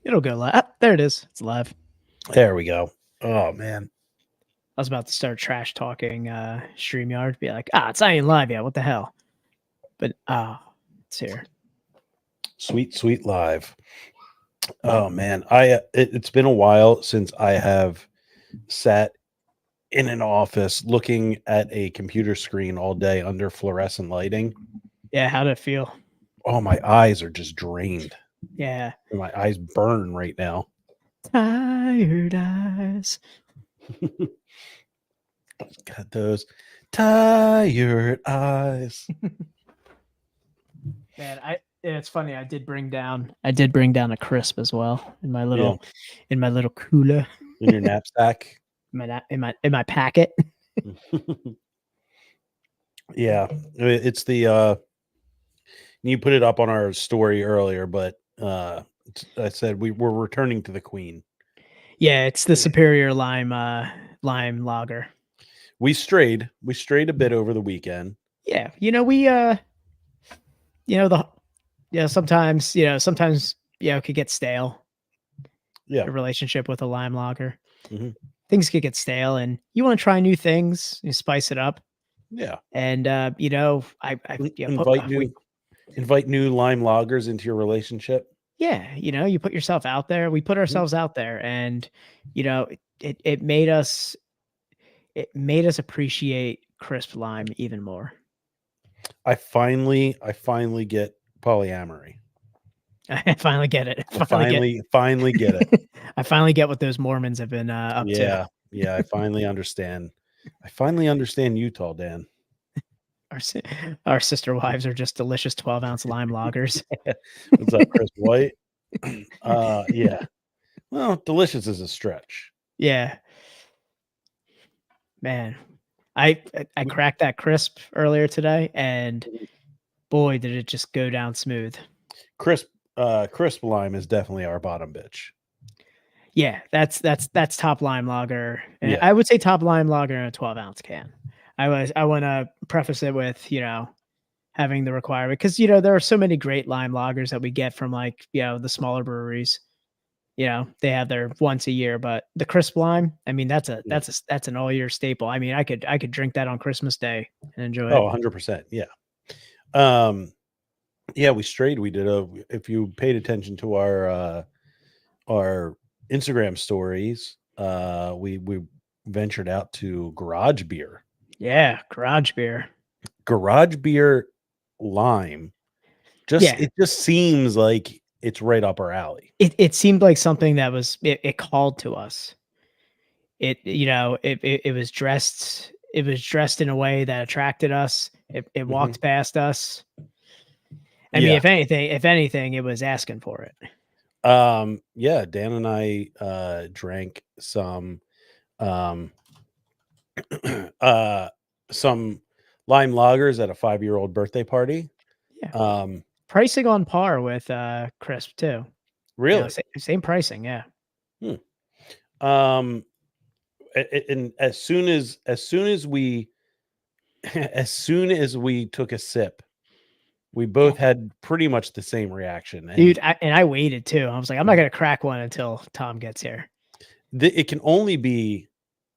It'll go live. There it is. It's live. There we go. Oh man. I was about to start trash talking StreamYard. Be like, it's not even live yet. What the hell? But it's here. Sweet live. Oh man. It's been a while since I have sat in an office looking at a computer screen all day under fluorescent lighting. Yeah, how'd it feel? Oh, my eyes are just drained. Yeah. My eyes burn right now. Tired eyes. Got those tired eyes. Man, it's funny. I did bring down a crisp as well in my little cooler. In your knapsack. in my packet. Yeah, it's the you put it up on our story earlier, but I said we're returning to the Queen. Yeah, it's the Superior Lime lager. We strayed a bit over the weekend. Yeah, sometimes it could get stale. Yeah, a relationship with a lime lager. Mm-hmm. Things could get stale, and you want to try new things, you spice it up. Yeah, and I invite new lime lagers into your relationship. Yeah, you put yourself out there. We put ourselves out there, and it made us appreciate crisp lime even more. I finally get polyamory. I finally get it. I finally get it. I finally get what those Mormons have been up to. Yeah, I finally understand. I finally understand Utah, Dan. Our sister wives are just delicious 12-ounce lime lagers. What's up, Chris White? Yeah. Well, delicious is a stretch. Yeah. Man, I cracked that crisp earlier today, and boy, did it just go down smooth. Crisp lime is definitely our bottom bitch. Yeah, that's top lime lager. And yeah. I would say top lime lager in a 12-ounce can. I want to preface it with, having the requirement, because, there are so many great lime lagers that we get from the smaller breweries. They have their once a year, but the crisp lime, I mean, that's an all year staple. I mean, I could drink that on Christmas Day and enjoy it. Oh, 100%. Yeah. Yeah, we strayed. We did if you paid attention to our Instagram stories, we ventured out to Garage Beer. Yeah, Garage Beer lime. It just seems like it's right up our alley. It seemed like something that was it called to us. It was dressed in a way that attracted us. It walked past us. I mean, if anything, it was asking for it. Yeah, Dan and I drank some some lime lagers at a 5-year-old birthday party. Yeah. Pricing on par with crisp too. Really? Same pricing, yeah. And as soon as we took a sip, we both had pretty much the same reaction. Dude, I waited too. I was like, I'm not going to crack one until Tom gets here. It can only be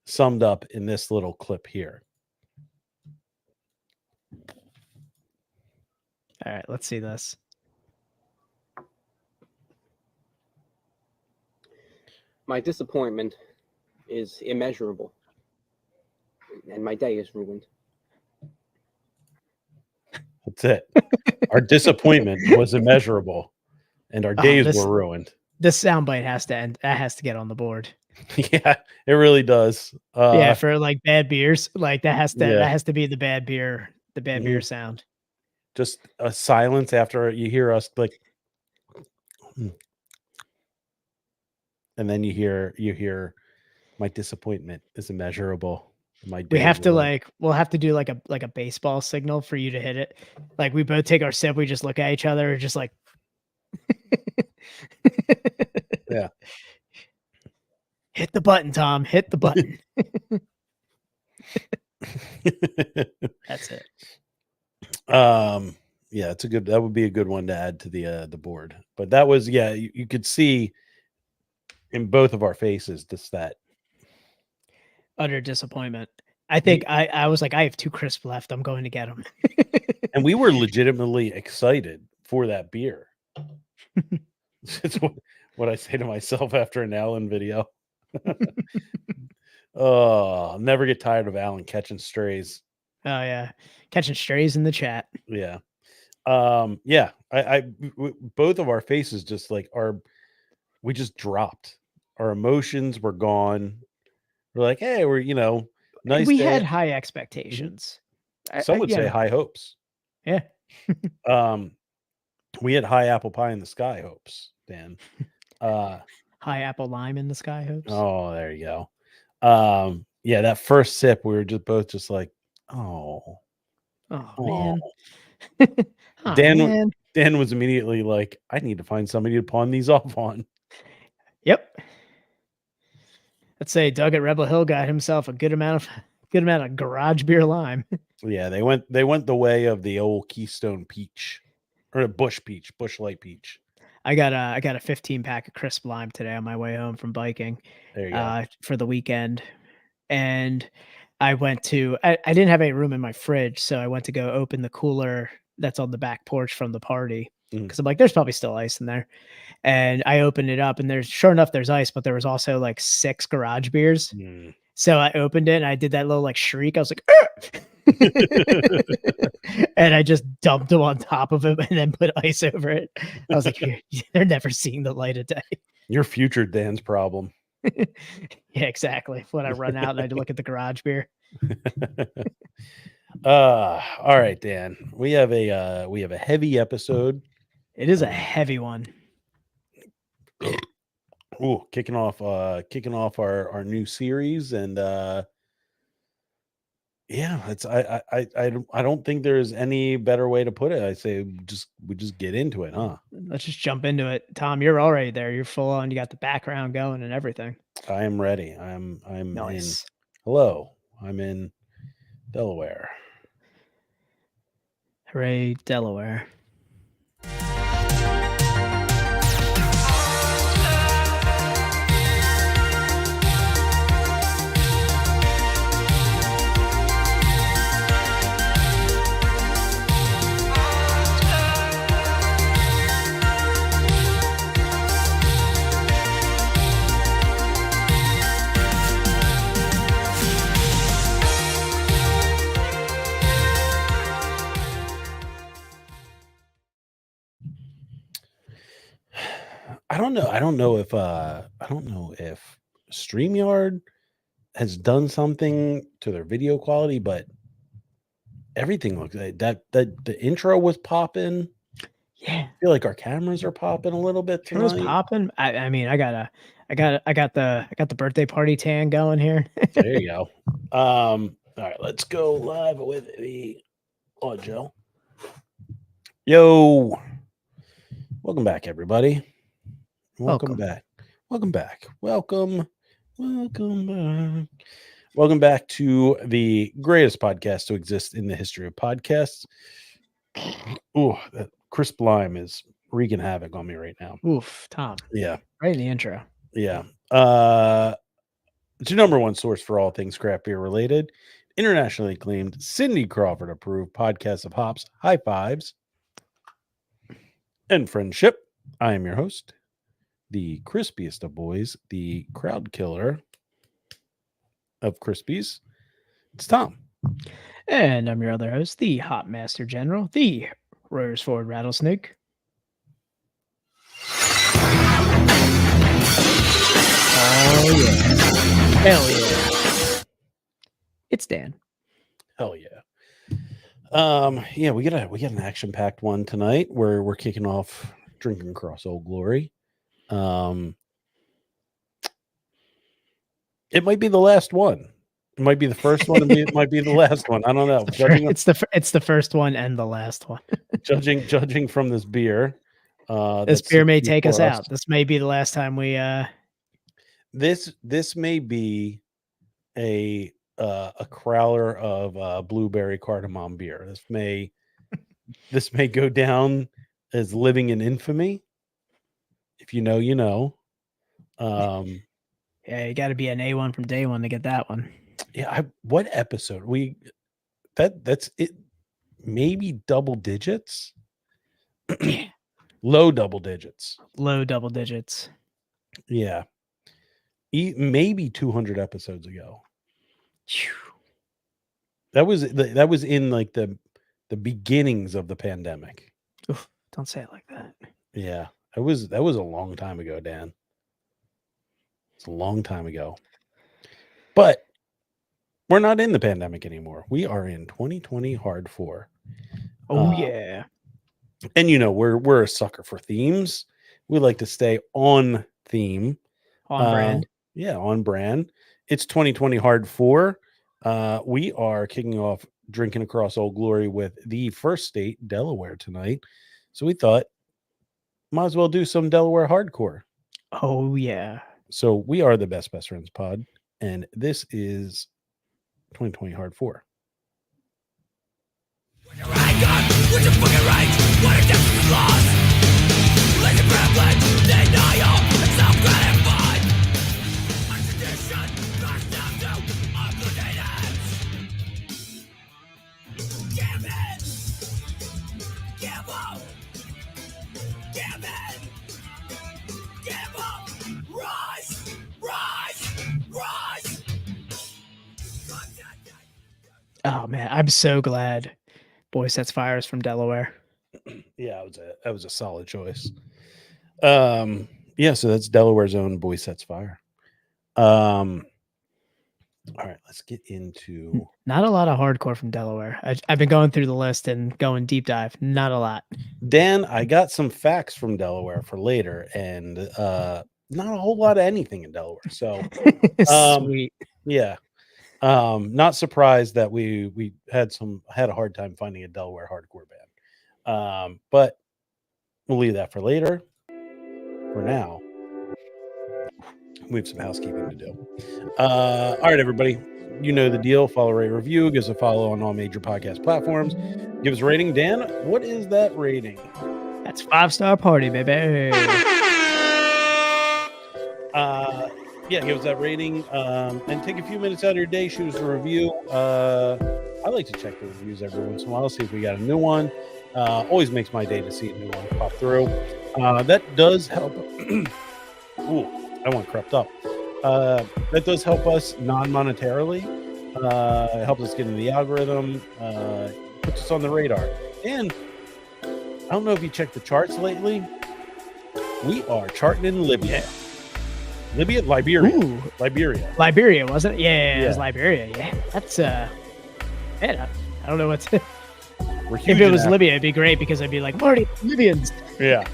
summed up in this little clip here. All right, let's see this. My disappointment is immeasurable, and my day is ruined. That's it. Our disappointment was immeasurable, and our days were ruined. This soundbite has to end. That has to get on the board. Yeah, it really does. Yeah, for bad beers, that has to be the bad beer, beer sound. Just a silence after you hear us and then you hear my disappointment is immeasurable. We'll have to do a baseball signal for you to hit it. We both take our sip, we just look at each other, just yeah. Hit the button, Tom. Hit the button. That's it. Yeah, that would be a good one to add to the board. But that was, you could see in both of our faces, just that utter disappointment. I think I was like, I have 2 crisp left. I'm going to get them. and we were legitimately excited for that beer. It's what I say to myself after an Alan video. Oh, I'll never get tired of Alan catching strays. Oh yeah, catching strays in the chat. Yeah. Yeah. Both of our faces just like we just dropped. Our emotions were gone. We're like, hey, we're nice. We day. had high expectations. Some would say high hopes. Yeah. We had high apple pie in the sky hopes, Dan. High apple lime in the sky hopes. Oh, there you go. Yeah, that first sip, we were both just like, oh man. Dan was immediately like, I need to find somebody to pawn these off on. Yep. Let's say Doug at Rebel Hill got himself a good amount of garage beer lime. Yeah, they went the way of the old Keystone Peach or a Bush Light Peach. I got a 15 pack of crisp lime today on my way home from biking. There you go. For the weekend. And I went to I didn't have any room in my fridge, so I went to go open the cooler that's on the back porch from the party. Because I'm like, there's probably still ice in there. And I opened it up, and there's ice, but there was also like 6 garage beers. So I opened it and I did that little like shriek. I was like, and I just dumped them on top of him and then put ice over it. I was like, they're never seeing the light of day. Your future Dan's problem. Yeah, exactly. When I run out and I look at the garage beer. All right, Dan. We have a heavy episode. It is a heavy one. Ooh, kicking off our new series, and yeah, it's I don't think there's any better way to put it. I say we just get into it, huh? Let's just jump into it. Tom, you're already there. You're full on. You got the background going and everything. I am ready. I'm nice. Hello. I'm in Delaware. Hooray, Delaware. I don't know if StreamYard has done something to their video quality, but everything looks like that the intro was popping. Yeah. I feel like our cameras are popping a little bit tonight. Cameras popping. I mean, I got the birthday party tan going here. There you go. All right, let's go live with the audio. Yo, welcome back, everybody. Welcome back. Welcome back to the greatest podcast to exist in the history of podcasts. Ooh, that crisp lime is wreaking havoc on me right now. Oof, Tom. Yeah. Right in the intro. Yeah. It's your number one source for all things craft beer related. Internationally acclaimed, Cindy Crawford approved podcast of hops, high fives, and friendship. I am your host, the crispiest of boys, the crowd killer of Crispies. It's Tom. And I'm your other host, the Hop Master General, the Royersford Rattlesnake. Oh yeah. Hell yeah. It's Dan. Hell yeah. Yeah, we got an action-packed one tonight where we're kicking off Drinkin' Cross Old Glory. It might be the last one. It might be the first one, and it might be the last one. I don't know. It's the first one and the last one. judging from this beer, this beer may take us out. This may be the last time we. This may be a crowler of blueberry cardamom beer. This may go down as living in infamy. If you know, you know. Yeah, you got to be an A1 from day one to get that one. Yeah, what episode that's it? Maybe double digits. Yeah, Low double digits. low double digits. Yeah, maybe 200 episodes ago. Phew. That was in like the beginnings of the pandemic. Oof, don't say it like that. Yeah, that was a long time ago, Dan. It's a long time ago. But we're not in the pandemic anymore. We are in 2020 hard 4. Oh yeah. And we're a sucker for themes. We like to stay on theme. On brand. Yeah, on brand. It's 2020 hard 4. We are kicking off Drinking Across Old Glory with the first state, Delaware, tonight. So we thought, might as well do some Delaware hardcore. Oh yeah. So we are the Best Friends Pod, and this is 2020 hard 4. With your fucking right, what a distance lost. Lazy privilege, denial, and self-gratified. My tradition, goes down to obligated. Give it. Give up. Give it. Give up. Rise. Rise. Rise. Oh man, I'm so glad Boy Sets Fires from Delaware. Yeah, that was a solid choice. Yeah, so that's Delaware's own Boy Sets Fire. All right, let's get into Not a lot of hardcore from Delaware. I've been going through the list and going deep dive. Not a lot. Dan. I got some facts from Delaware for later, and not a whole lot of anything in Delaware. So Sweet. yeah. Not surprised that we had a hard time finding a Delaware hardcore band. But we'll leave that for later. For now, we have some housekeeping to do. All right, everybody. You know the deal. Follow, rate, review. Give us a follow on all major podcast platforms. Give us a rating. Dan, what is that rating? That's 5-star party, baby. Yeah, give us that rating, and take a few minutes out of your day, shoot us a review. I like to check the reviews every once in a while, see if we got a new one. Always makes my day to see a new one pop through. That does help. Ooh, that one crept up. That does help us non-monetarily. It helps us get in the algorithm, puts us on the radar. And I don't know if you checked the charts lately. We are charting in Libya. Liberia. Ooh. Liberia, wasn't it? Yeah, it was Liberia. Yeah, that's man, I don't know what to. If it was Libya, it'd be great because I'd be like, Marty, Libyans. Yeah.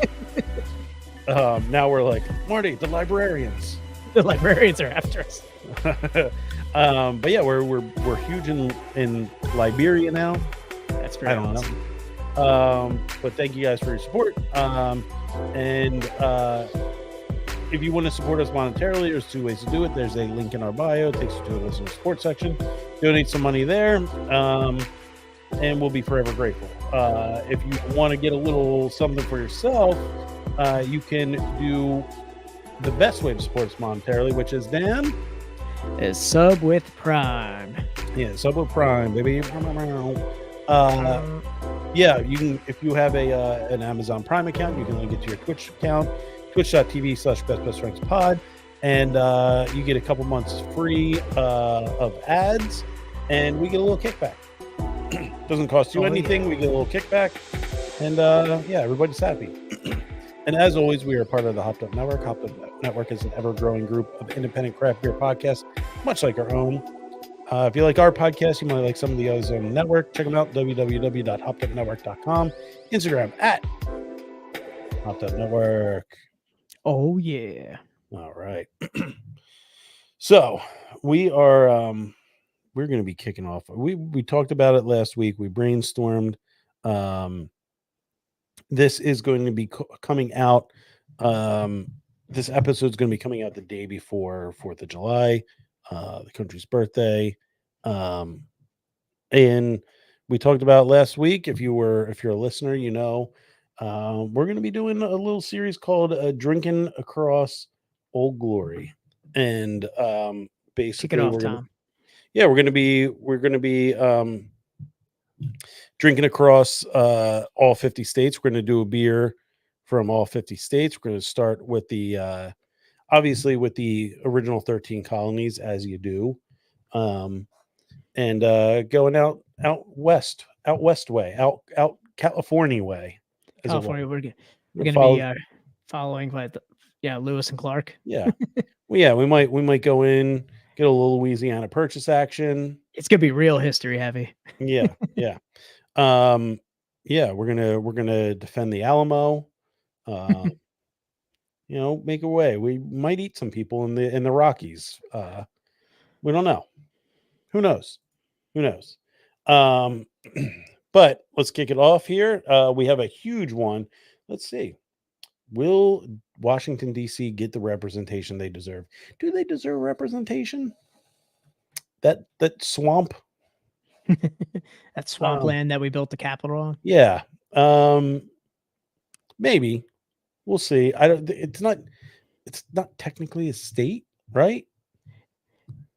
Now we're like, Marty, the librarians. The librarians are after us. But yeah, we're huge in Liberia now. That's very awesome. But thank you guys for your support. And if you want to support us monetarily, there's 2 ways to do it. There's a link in our bio. It takes you to a listener support section. Donate some money there, and we'll be forever grateful. If you want to get a little something for yourself, you can do the best way to support us monetarily, which is, Dan? Is sub with Prime. Yeah, sub with Prime, baby. Yeah, you can, if you have an Amazon Prime account, you can link it to your Twitch account. Twitch.tv/bestbestfriendspod, and you get a couple months free of ads, and we get a little kickback. Doesn't cost you anything. Yeah. We get a little kickback, and yeah, everybody's happy. And as always, we are part of the Hopped Up Network. Hopped Up Network is an ever-growing group of independent craft beer podcasts, much like our own. If you like our podcast, you might like some of the others on the network. Check them out, www.hoppedupnetwork.com. Instagram @Hopped Up Network. Oh yeah. All right. So we are we're going to be kicking off. We talked about it last week. We brainstormed. This is going to be coming out. This episode is going to be coming out the day before 4th of July, the country's birthday. And we talked about last week. If you're a listener, you know, we're going to be doing a little series called Drinking Across Old Glory, and Kick it basically off, we're gonna Tom. we're gonna be drinking across all 50 states. We're gonna do a beer from all 50 states. We're gonna start with the obviously with the original 13 colonies, as you do, and going out west way, out California way, as it were. California, we're We're going to be following what Lewis and Clark. Yeah. Well, yeah, we might go in, get a little Louisiana Purchase action. It's going to be real history heavy. Yeah, yeah. Yeah, we're gonna defend the Alamo. Make a way. We might eat some people in the Rockies. We don't know. Who knows? Who knows? But let's kick it off here. We have a huge one. Let's see. Will Washington, D.C. get the representation they deserve? Do they deserve representation? That swamp? That swampland that we built the Capitol on? Yeah. Maybe. We'll see. It's not technically a state, right?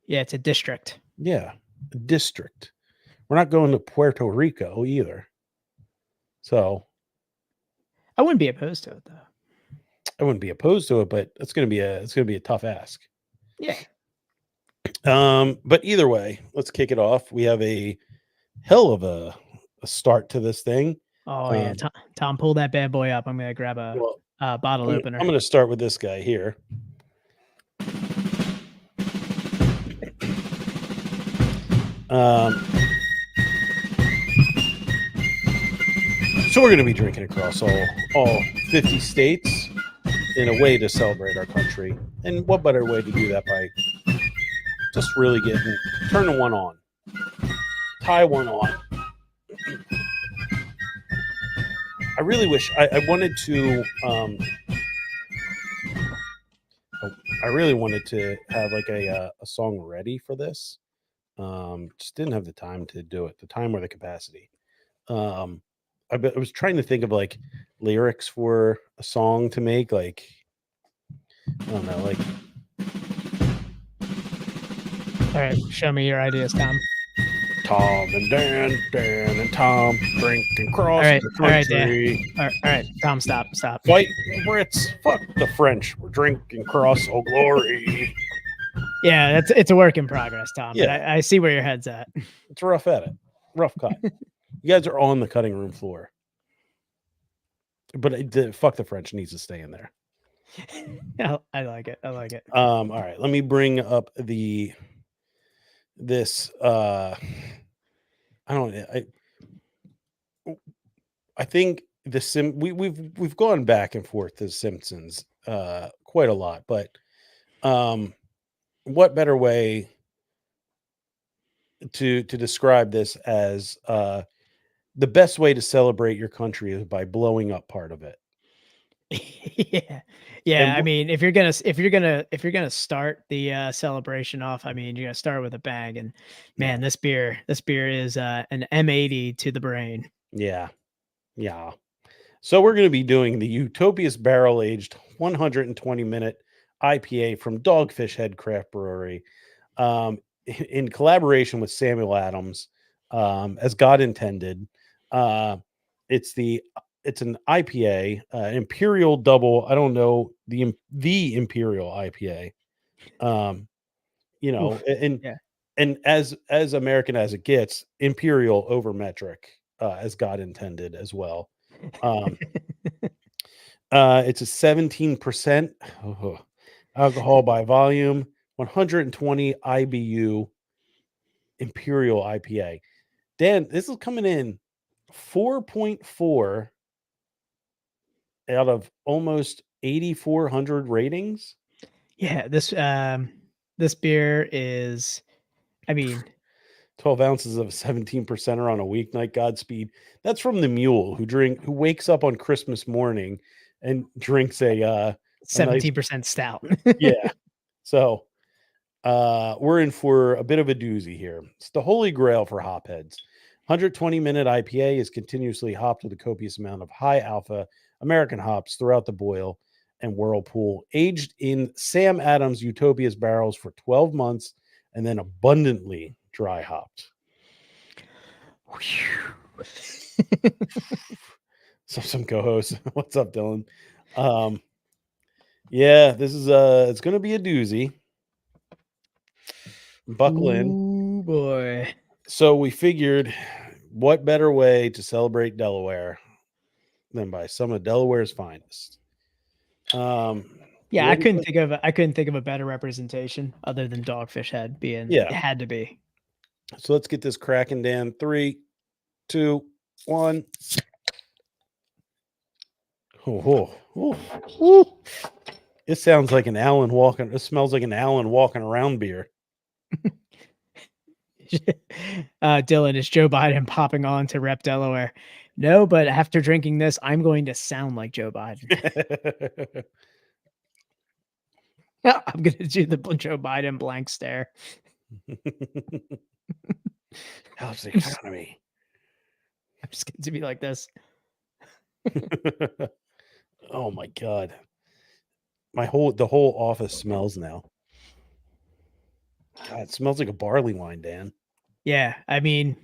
Yeah, it's a district. Yeah. A district. We're not going to Puerto Rico either. So I wouldn't be opposed to it, though. I wouldn't be opposed to it, but it's gonna be a tough ask. Yeah. But either way, let's kick it off. We have a hell of a start to this thing. Oh yeah, Tom, pull that bad boy up. I'm gonna grab a bottle opener. I'm gonna start with this guy here. So we're going to be drinking across all 50 states in a way to celebrate our country. And what better way to do that by just really turning one on, tie one on. I really wish I wanted to. I really wanted to have like a song ready for this. Just didn't have the time to do it, the time or the capacity. I was trying to think of like lyrics for a song to make, like, I don't know, like. All right, show me your ideas, Tom. Tom and Dan and Tom drinking cross the country. All right, Dan. All right, Tom, stop. Fight Brits, fuck the French. We're drinking cross, oh glory. Yeah, it's a work in progress, Tom. Yeah. But I see where your head's at. It's rough cut. You guys are on the cutting room floor. But fuck the French needs to stay in there. I like it. All right, let me bring up this. I think we've gone back and forth to Simpsons quite a lot, but what better way to describe this as the best way to celebrate your country is by blowing up part of it. Yeah. I mean, if you're gonna start the celebration off, I mean, you're gonna start with a bang. And man, this beer is an M80 to the brain. Yeah. So we're going to be doing the Utopia's Barrel Aged 120-minute IPA from Dogfish Head Craft Brewery, in collaboration with Samuel Adams, as God intended. It's an IPA, Imperial Double. I don't know the Imperial IPA. And as American as it gets, Imperial over metric, as God intended as well. It's a 17% alcohol by volume, 120 IBU Imperial IPA. Dan, this is coming in 4.4 out of almost 8,400 ratings. Yeah, this beer is, I mean, 12 ounces of 17% on a weeknight. Godspeed. That's from the Mule, who wakes up on Christmas morning and drinks a 17% stout. Yeah. So we're in for a bit of a doozy here. It's the holy grail for hopheads. 120-minute IPA is continuously hopped with a copious amount of high alpha American hops throughout the boil. and Whirlpool, aged in Sam Adams Utopia's barrels for 12 months, and then abundantly dry hopped. So some co-hosts. What's up, Dylan? Yeah, this is it's gonna be a doozy. Buckle in. Ooh, boy. So we figured, what better way to celebrate Delaware than by some of Delaware's finest? Yeah, I couldn't think of a better representation other than Dogfish Head being. Yeah. It had to be. So let's get this cracking, Dan. 3, 2, 1. Oh. It sounds like an Allen walking. It smells like an Allen walking around beer. Dylan, is Joe Biden popping on to rep Delaware? No, but after drinking this, I'm going to sound like Joe Biden. I'm going to do the Joe Biden blank stare. How's the economy? I'm just going to be like this. Oh my God. The whole office smells now. God, it smells like a barley wine, Dan. Yeah, I mean,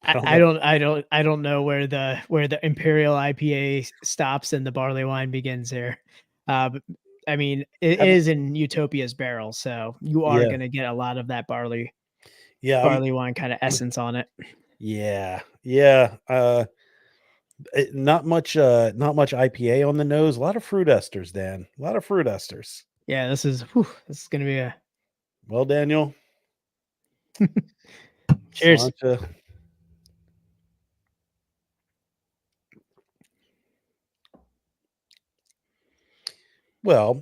I don't know where the Imperial IPA stops and the barley wine begins here. But I mean, it is in Utopia's barrel, so you are going to get a lot of that barley wine kind of essence on it. Yeah. Not much IPA on the nose. A lot of fruit esters, Dan. A lot of fruit esters. Yeah, this is going to be a. Well, Daniel. Cheers. Slancha. Well,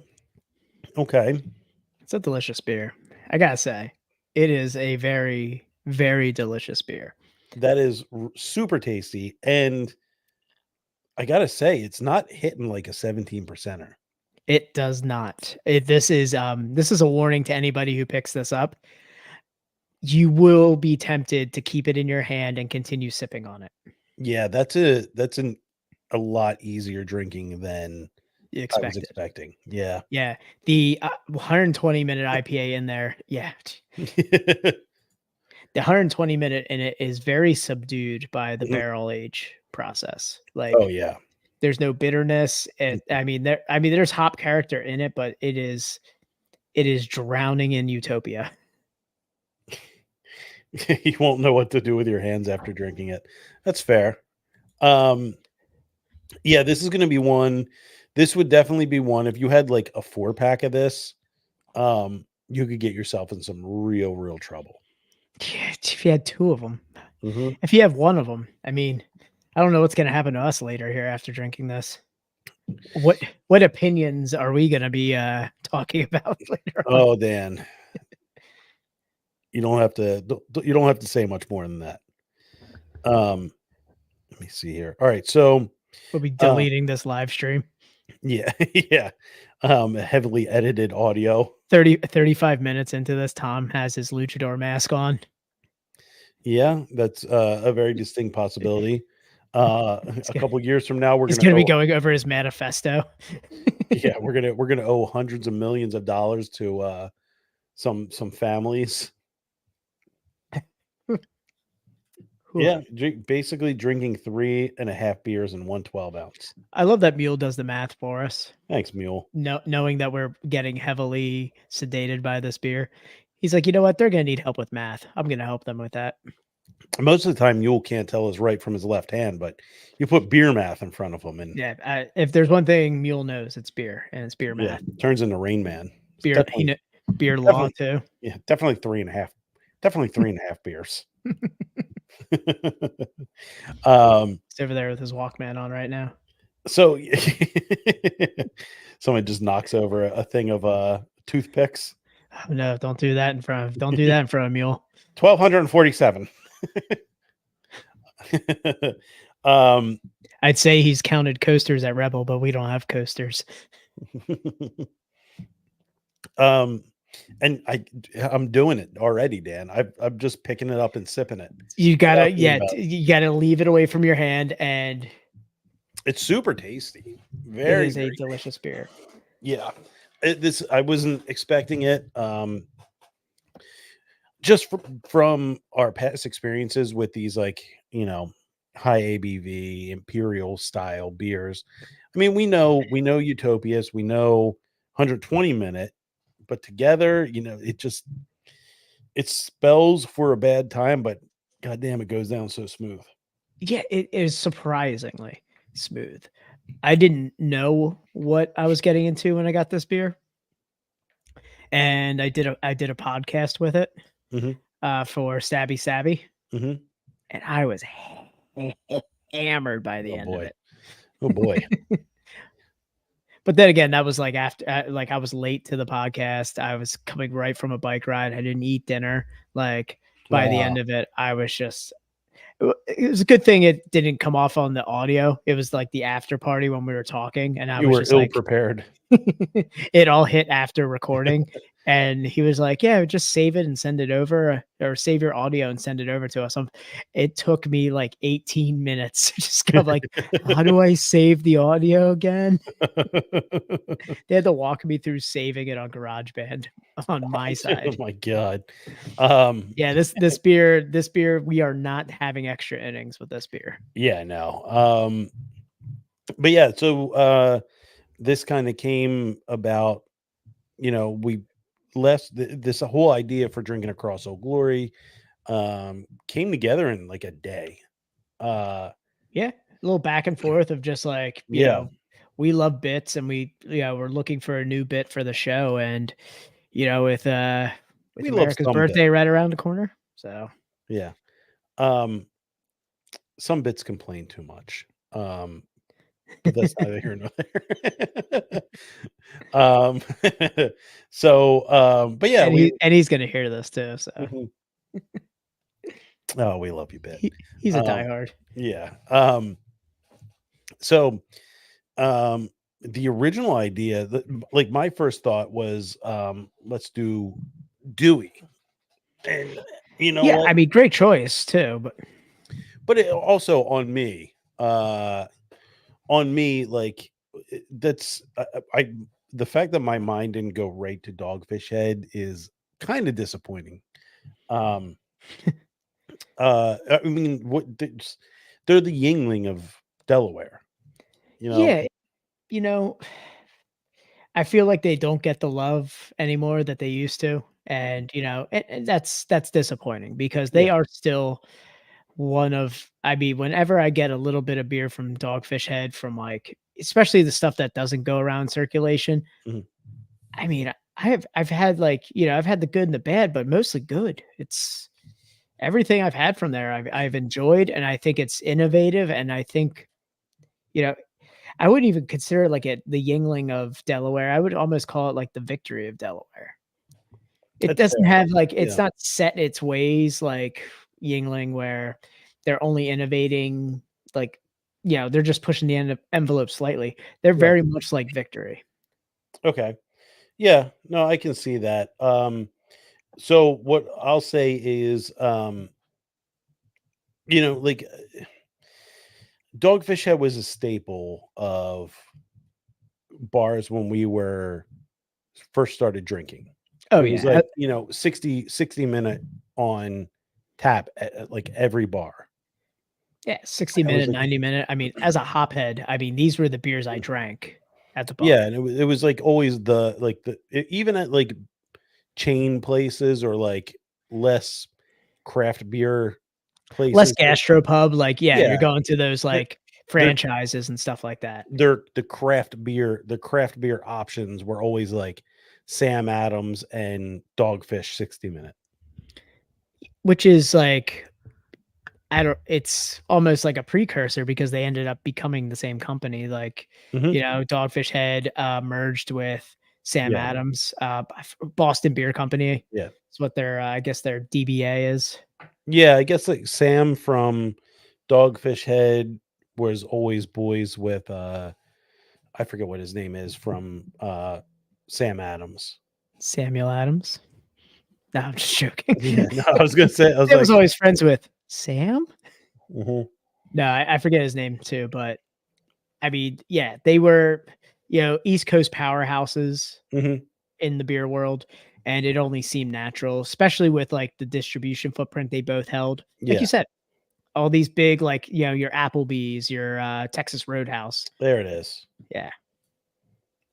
okay. It's a delicious beer. I gotta say, it is a very, very delicious beer. That is super tasty. And I gotta say, it's not hitting like a 17%er. It does not. This is a warning to anybody who picks this up. You will be tempted to keep it in your hand and continue sipping on it. Yeah, that's a lot easier drinking than I was expecting. Yeah. Yeah. The 120-minute IPA in there. Yeah. The 120-minute in it is very subdued by the barrel age process. Like, oh yeah. There's no bitterness. There's hop character in it, but it is drowning in Utopia. You won't know what to do with your hands after drinking it. That's fair. Yeah, this is going to be one. This would definitely be one. If you had like a 4-pack of this, you could get yourself in some real trouble. Yeah, if you had 2 of them. Mm-hmm. If you have 1 of them, I mean, I don't know what's going to happen to us later here after drinking this. What opinions are we going to be talking about later on? Oh, Dan. You don't have to say much more than that. Let me see here. All right, so we'll be deleting this live stream. Yeah. Heavily edited audio. 35 minutes into this, Tom has his luchador mask on. Yeah, that's a very distinct possibility. A couple years from now, he's going to be going over his manifesto. Yeah, we're gonna owe hundreds of millions of dollars to some families. Yeah, basically drinking 3.5 beers and 1 12-ounce. I love that Mule does the math for us. Thanks, Mule. Knowing that we're getting heavily sedated by this beer, he's like, you know what? They're going to need help with math. I'm going to help them with that. Most of the time, Mule can't tell his right from his left hand, but you put beer math in front of him, and yeah, if there's one thing Mule knows, it's beer, and it's beer math. Yeah, turns into Rain Man. Beer law too. Yeah, definitely 3.5. Definitely 3.5 beers. He's over there with his Walkman on right now. So someone just knocks over a thing of toothpicks. Oh, no, don't do that in front of Mule. 1,247. I'd say he's counted coasters at Rebel, but we don't have coasters. And I'm doing it already, Dan. I'm just picking it up and sipping it. You gotta leave it away from your hand, and it's super tasty. Very, is a very delicious beer. yeah. This I wasn't expecting it. Just from our past experiences with these, like, high ABV imperial style beers. I mean, we know Utopias, we know 120 minute, but together, it spells for a bad time, but goddamn, it goes down so smooth. Yeah, it is surprisingly smooth. I didn't know what I was getting into when I got this beer, and I did a podcast with it Mhm. For Stabby Sabby, Mhm. and I was hammered by the Oh end of boy. it. Oh boy. But then again, that was like after, like I was late to the podcast. I was coming right from a bike ride. I didn't eat dinner. Like by the end of it, I was just. It was a good thing it didn't come off on the audio. It was like the after party when we were talking, and I You was were just ill like, prepared. it all hit after recording. And he was like, yeah, just save it and send it over, or save your audio and send it over to us. It took me like 18 minutes to just go like, how do I save the audio again? They had to walk me through saving it on GarageBand on my Oh side. my god. Yeah, this beer, we are not having extra innings with this beer. Yeah, no. But yeah, so this kind of came about, we left this whole idea for drinking across Old Glory came together in like a day. Yeah, a little back and forth of just like, Yeah, we love bits, and we're looking for a new bit for the show, and with we love America's some bits. birthday right around the corner. So Yeah. Um some bits complain too much. But that's neither here nor there. um but yeah, and we he's gonna hear this too. So Mhm. Oh, we love you, Bit. he's a Um diehard. yeah. So the original idea, like my first thought was let's do Dewey. And Yeah, what? I mean, great choice too, But it also on me, like that's I the fact that my mind didn't go right to Dogfish Head is kind of disappointing. I mean, they're the Yingling of Delaware, you know. yeah, you know, I feel like they don't get the love anymore that they used to, and and that's disappointing because they Yeah. are still one of. I mean, whenever I get a little bit of beer from Dogfish Head, from like especially the stuff that doesn't go around circulation. Mhm. I mean, I've had like I've had the good and the bad, but mostly good. It's everything I've had from there. I've enjoyed, and I think it's innovative, and I think you know I wouldn't even consider it like the Yingling of Delaware. I would almost call it like the victory of Delaware. It That's doesn't fair. have like it's Yeah. not set its ways like Yingling, where they're only innovating like they're just pushing the envelope slightly. They're Yeah. very much like victory. Okay. Yeah. No, I can see that. So what I'll say is, like Dogfish Head was a staple of bars when we were first started drinking. Oh It was yeah, like, 60 minute on tap at like every bar. yeah, 60-minute, It was like, 90-minute. I mean, as a hophead, I mean these were the beers I drank at the bar. yeah, and it was like always even at like chain places or like less craft beer Less places. gastropub, like you're Yeah, going to those they're like they're franchises and stuff like that. the craft beer options were always like Sam Adams and Dogfish 60 minute. Which is like it's almost like a precursor because they ended up becoming the same company. Like, Mhm. Dogfish Head merged with Sam Yeah, Adams, Boston Beer Company. yeah. It's what their I guess their DBA is. Yeah, I guess like Sam from Dogfish Head was always boys with I forget what his name is from Sam Adams. Samuel Adams. No, I'm just joking. Yeah, no, I was gonna say I was Sam was like, always friends with Sam. mhm. No, I forget his name too, but I mean, yeah, they were, East Coast powerhouses Mhm. in the beer world, and it only seemed natural, especially with like the distribution footprint they both held. Like Yeah, you said, all these big, like, your Applebee's, your Texas Roadhouse. there it is. Yeah.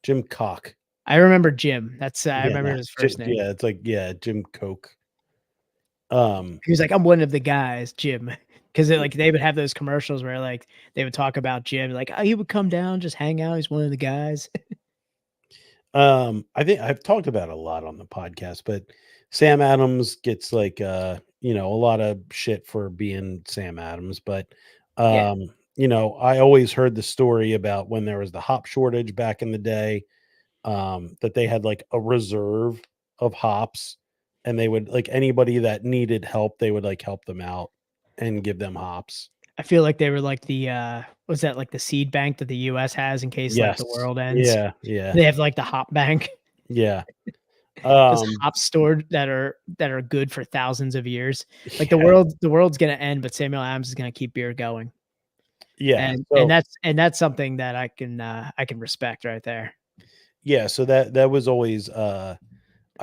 Jim Cock. I remember Jim. I Yeah, remember no, his first name. yeah, it's like, yeah, Jim Coke. He was like, "I'm one of the guys, Jim," because they would have those commercials where like they would talk about Jim, like, "Oh, he would come down, just hang out. He's one of the guys." I think I've talked about it a lot on the podcast, but Sam Adams gets like a lot of shit for being Sam Adams, but Yeah, I always heard the story about when there was the hop shortage back in the day, that they had like a reserve of hops, and they would like anybody that needed help, they would like help them out and give them hops. I feel like they were like the was that like the seed bank that the U.S. has in case like the Yes. world ends? Yeah, yeah, They have like the hop bank, yeah. just Um, hops stored that are good for thousands of years. Like yeah, the world's gonna end, but Samuel Adams is gonna keep beer going, yeah. and that's something that I can respect right there. Yeah, so that was always I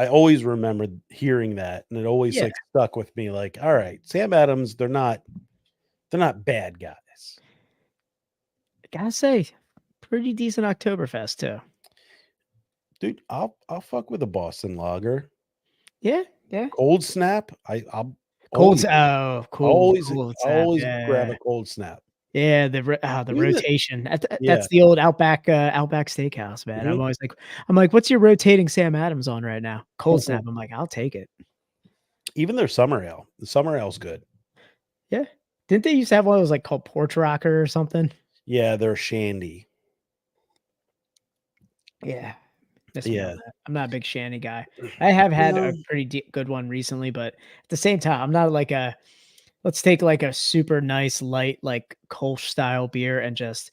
always remembered hearing that, and it always Yeah, like stuck with me like, all right, Sam Adams, they're not bad guys. gotta say, pretty decent Oktoberfest too. Dude, I'll fuck with a Boston lager. Yeah, yeah. Cold snap, I'll Cold, always cold I'll snap. always grab Yeah, a cold snap. yeah. The Even the rotation. yeah. That's the old Outback Steakhouse, man. Mhm. I'm like, what's your rotating Sam Adams on right now? Cold Mhm. snap. I'm like, I'll take it. Even their summer ale. The summer ale's good. Yeah. Didn't they used to have one that was like called Porch Rocker or something? Yeah, they're shandy. Yeah. Miss me on Yeah. that. I'm not a big shandy guy. I have had a No. pretty good one recently, but at the same time, I'm not like let's take like a super nice light like Kolsch style beer and just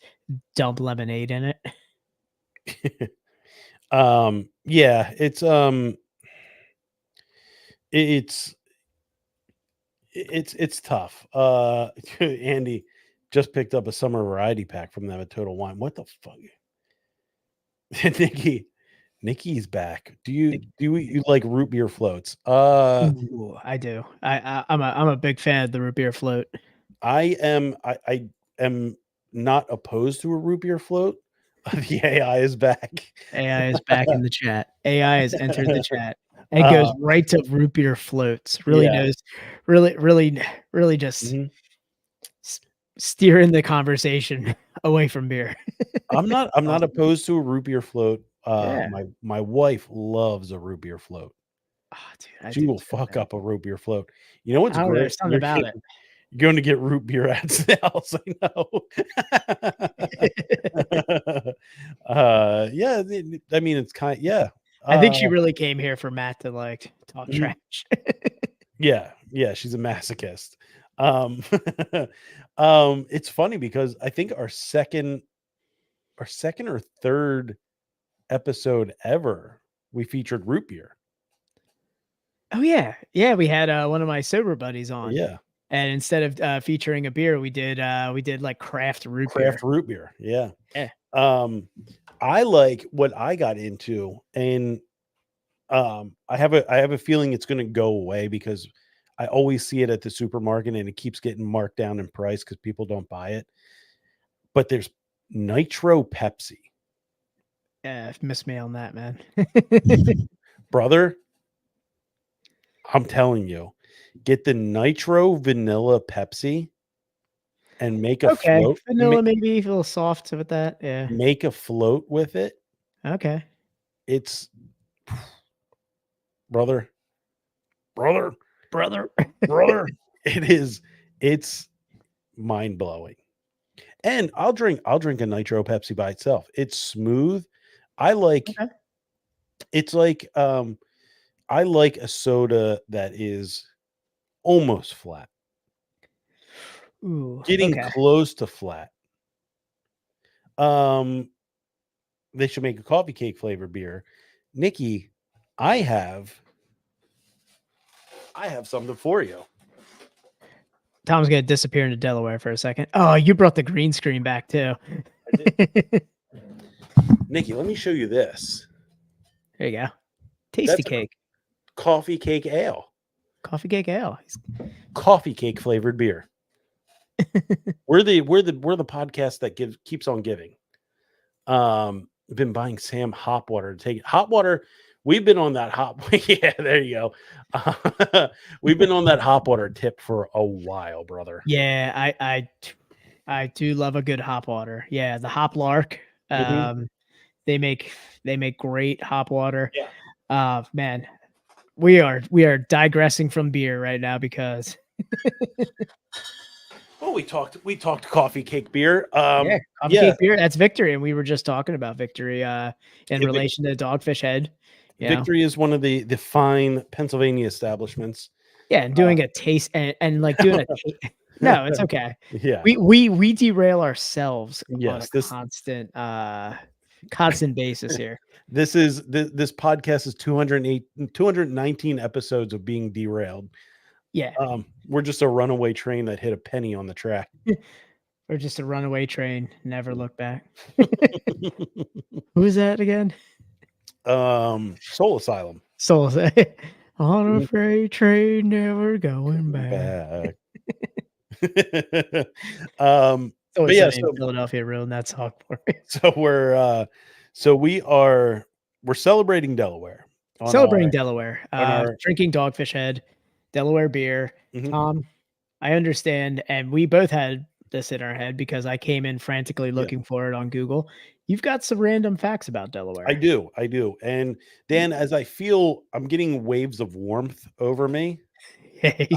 dump lemonade in it. Yeah, it's it's tough. Andy just picked up a summer variety pack from them at Total Wine. What the fuck? Nikki, Nikki's back. You like root beer floats? Ooh, I do. I'm a big fan of the root beer float. I am not opposed to a root beer float. The AI is back. AI is back in the chat. AI has entered the chat. And goes Uh, right to root beer floats. Really yeah. knows, really just Mhm. s- steering the conversation away from beer. I'm not Awesome. opposed to a root beer float. Yeah. My wife loves a root beer float. Oh, dude, I She do will too, fuck man. up a root beer float. You know what's I don't know. great? There's something about it. You're going to get root beer at sales. I know. Yeah. I mean, it's yeah. I think she really came here for Matt to like talk Mhm. trash. Yeah, yeah. She's a masochist. Um, it's funny because I think our second or third episode ever, we featured root beer. Oh yeah. Yeah, we had one of my sober buddies on. Yeah. And instead of featuring a beer, we did like craft root beer. Craft root beer. Yeah. Yeah. I like what I got into, and I have a feeling it's going to go away because I always see it at the supermarket and it keeps getting marked down in price because people don't buy it. But there's Nitro Pepsi, Yeah, miss me on that, man. brother. I'm telling you, get the Nitro Vanilla Pepsi and make a Okay. float. Vanilla maybe a little soft with that. Yeah. Make a float with it. Okay. It's brother, brother, Brother. brother. It's mind blowing. And I'll drink a Nitro Pepsi by itself. It's smooth. I like Okay. it's like I like a soda that is almost flat, Ooh, getting okay. close to flat. Um they should make a coffee cake flavor beer. Nikki, I have something for you. Tom's gonna disappear into Delaware for a second. Oh, you brought the green screen back too. I Nikki, let me show you this. There you go. Tasty That's cake. Coffee cake ale. Coffee cake ale. Coffee cake flavored beer. we're the podcast that keeps on giving. Been buying Sam hop water to take it. Hop water. We've been on that hop. Yeah, there you go. We've been on that hop water tip for a while, brother. Yeah, I do love a good hop water. Yeah, the Hop Lark. They make great hop water. Yeah. Man, we are digressing from beer right now because well, we talked coffee cake beer. Coffee cake beer. That's Victory, and we were just talking about Victory in relation to Dogfish Head. Victory is one of the fine Pennsylvania establishments. Yeah, and doing a taste and like doing a no, it's okay. Yeah, we derail ourselves on a constant basis here. This podcast is 219 episodes of being derailed. Yeah. We're just a runaway train that hit a penny on the track. Or just a runaway train, never look back. Who's that again? Soul Asylum. Soul on a freight train, never going back. But yeah, so Philadelphia ruined that song for me. So we're celebrating Delaware. Delaware. Drinking Dogfish Head, Delaware beer. Tom, I understand, and we both had this in our head because I came in frantically looking for it on Google. You've got some random facts about Delaware. I do. And Dan, as I feel I'm getting waves of warmth over me. It's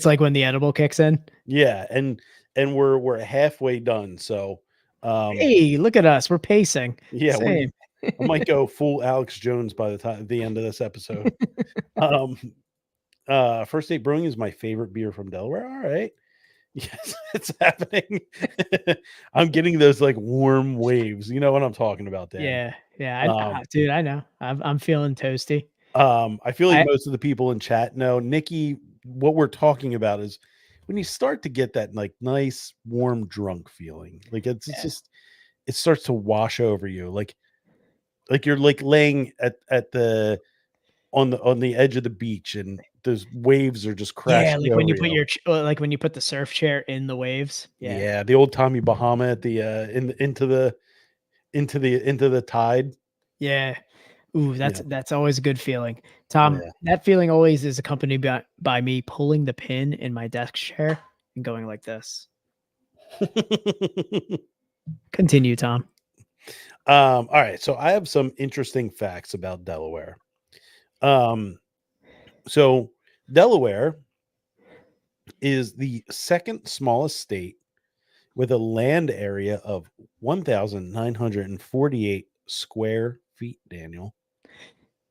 like when the edible kicks in. Yeah, and we're halfway done. So hey, look at us. We're pacing. Yeah, I might go full Alex Jones by the end of this episode. First State Brewing is my favorite beer from Delaware. All right. Yes, it's happening. I'm getting those like warm waves. You know what I'm talking about, Dan. Yeah. Dude, I know. I'm feeling toasty. I feel like most of the people in chat know. Nikki, what we're talking about is when you start to get that like nice warm drunk feeling. Like it's just it starts to wash over you. Like you're like laying on the edge of the beach and those waves are just crashing. Yeah, like when you put when you put the surf chair in the waves. Yeah, the old Tommy Bahama at the into the tide. Yeah. Ooh, that's always a good feeling. Tom, that feeling always is accompanied by me pulling the pin in my desk chair and going like this. Continue, Tom. All right, so I have some interesting facts about Delaware. So Delaware is the second smallest state with a land area of 1,948 square feet, Daniel.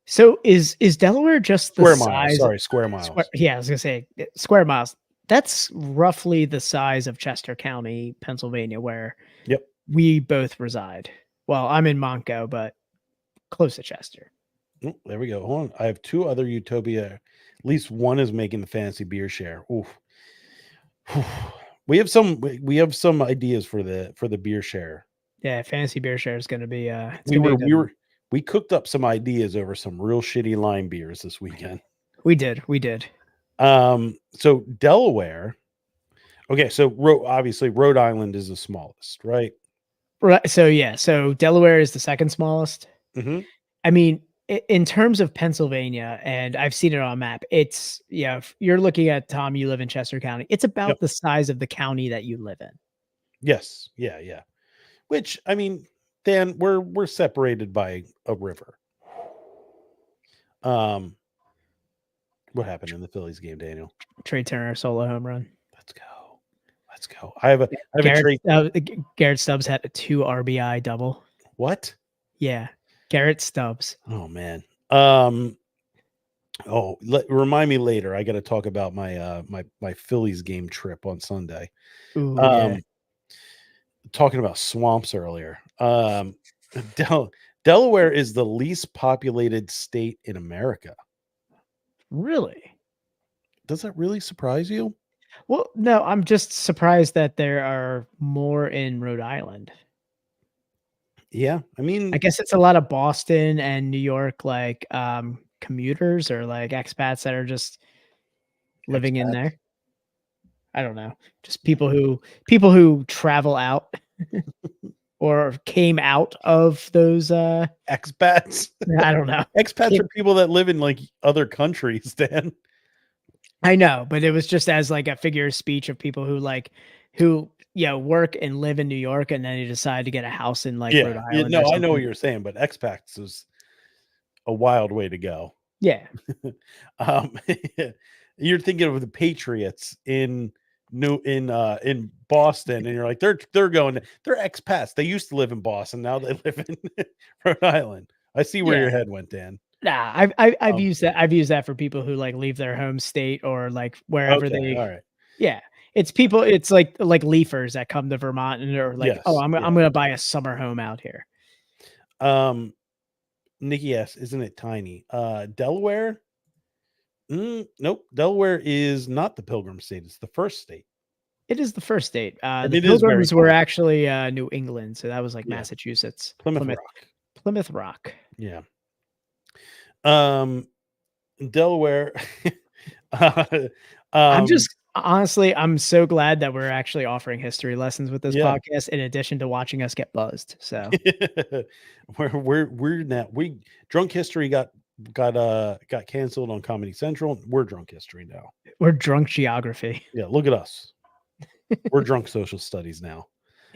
So is Delaware just the size? Square miles. I was gonna say square miles. That's roughly the size of Chester County, Pennsylvania, where we both reside. Well, I'm in Montgo, but close to Chester. Oh, there we go. Hold on. I have two other Utopia. At least one is making the fancy beer share. Oof. We have some ideas for the beer share. Yeah, fancy beer share is going to be we cooked up some ideas over some real shitty lime beers this weekend. We did. So Delaware. Okay, so obviously Rhode Island is the smallest, right? Right. So Delaware is the second smallest. I mean, in terms of Pennsylvania, and I've seen it on a map, it's if you're looking at, Tom, you live in Chester County, it's about the size of the county that you live in. Yes. Yeah. Which, I mean, Dan, we're separated by a river. What happened in the Phillies game, Daniel? Trey Turner solo home run. Let's go. I have a Garrett Stubbs had a 2 RBI double. What? Yeah. Garrett Stubbs. Oh man. Remind me later. I got to talk about my my Phillies game trip on Sunday. Ooh, talking about swamps earlier. Delaware is the least populated state in America. Really? Does that really surprise you? Well, no, I'm just surprised that there are more in Rhode Island. Yeah, I I mean, guess it's a lot of Boston and New York, like, commuters or, like, expats that are just living in expats. there. I don't know. Just people who travel out or came out of those, Expats. I don't know. Expats Came are people that live in like other countries, Dan. I know, but it was just as, like, a figure of speech of people who, like who, work and live in New York, and then they decide to get a house in, like, Rhode Yeah, yeah, Island or no, I know what something. you're saying, but expats is a wild way to go. Yeah. Um, you're thinking of the Patriots in Boston, and you're like, they're expats. They used to live in Boston, now they live in Rhode Island. I see where Yeah. your head went, Dan. Nah, I've Um, used that for people who, like, leave their home state or, like, wherever okay, they all right. yeah. It's like leafers that come to Vermont and are like, "Oh, Yes, yeah. I'm gonna buy a summer home out here." Um, Nikki S, isn't it tiny? Delaware? Nope. Delaware is not the Pilgrim state. It's the first state, It is the first state. and The it is very Pilgrims were tiny. actually, New England, so that was, like, Yeah, Massachusetts. Plymouth Plymouth Rock. Plymouth Rock. Yeah. Um, Delaware. uh, I'm um, just honestly, I'm so glad that we're actually offering history lessons with this yeah. podcast in addition to watching us get buzzed, so we're now we drunk history got canceled on Comedy Central. We're drunk history now. we're drunk geography. Yeah, look at us. We're drunk social studies now.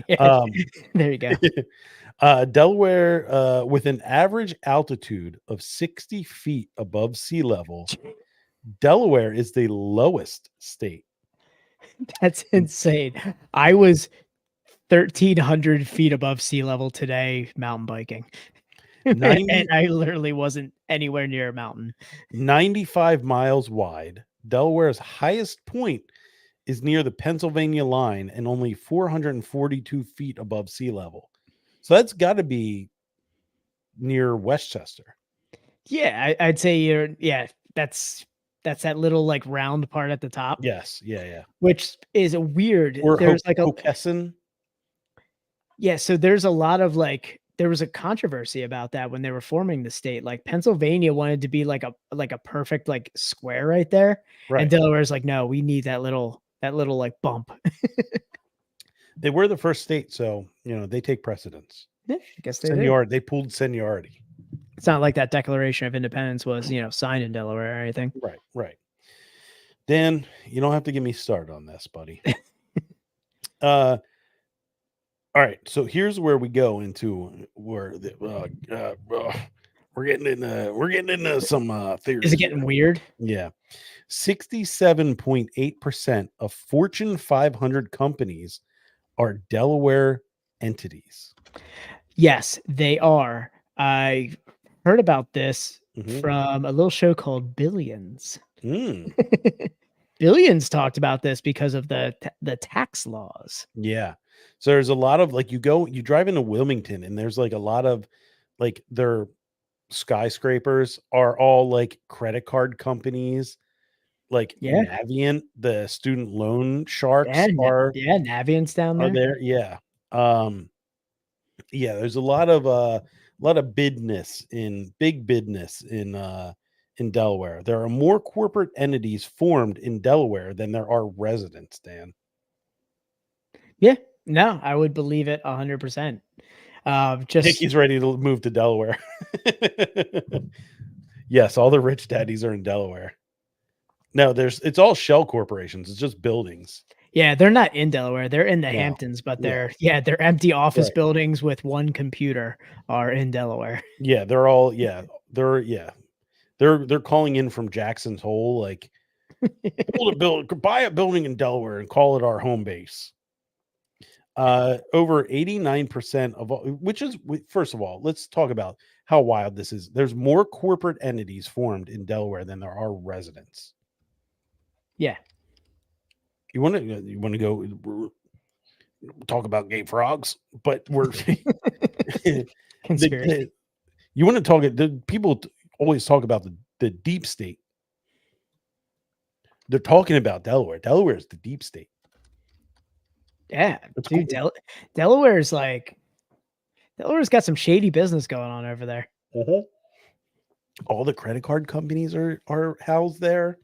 Yeah, Um, there you go. Delaware, with an average altitude of 60 feet above sea level, Delaware is the lowest state. That's insane. I was 1,300 feet above sea level today mountain biking. And 90, I literally wasn't anywhere near a mountain. 95 miles wide. Delaware's highest point is near the Pennsylvania line and only 442 feet above sea level. So that's got to be near Westchester. Yeah, I'd say that's that little, like, round part at the top, Yes. Yeah. Yeah. which is weird. Or There's, like, a Hockessin. yeah, so there's a lot of, like there was a controversy about that when they were forming the state. Like, Pennsylvania wanted to be like a perfect, like, square right there, and Right. Delaware's like, "No, we need that little, like, bump." They were the first state, so they take precedence. Yeah, I guess they do. Seniority. They pulled seniority. It's not like that Declaration of Independence was, signed in Delaware or anything. Right. Right. Dan, you don't have to get me started on this, buddy. All right, so here's where we go into where we're getting into some theories. Is it getting weird? Yeah. 67.8% of Fortune 500 companies are Delaware entities. Yes, they are. I heard about this Mhm. from a little show called Billions. Mm, Billions talked about this because of the tax laws. yeah. So there's a lot of you drive into Wilmington and there's like a lot of their skyscrapers are all like credit card companies. Like Yeah. Navient, the student loan sharks Yeah, are Navient's down there. there. Yeah. Yeah, there's a lot of big bidness in Delaware. There are more corporate entities formed in Delaware than there are residents, Dan. Yeah. No, I would believe it 100%. Just Hickey's ready to move to Delaware. Yes, all the rich daddies are in Delaware. No, it's all shell corporations. It's just buildings. yeah, they're not in Delaware. They're in the No. Hamptons, but Yeah. they're empty office Right. buildings with one computer are in Delaware. Yeah, they're calling in from Jackson's Hole, like buy a building in Delaware and call it our home base. Over 89% of all, which is, first of all, let's talk about how wild this is. There's more corporate entities formed in Delaware than there are residents. Yeah. You want to go talk about gay frogs, but we're Conspiracy. you want to talk. The people always talk about the deep state. They're talking about Delaware. Delaware is the deep state. Yeah, It's dude, cool. Delaware's got some shady business going on over there. All the credit card companies are housed there.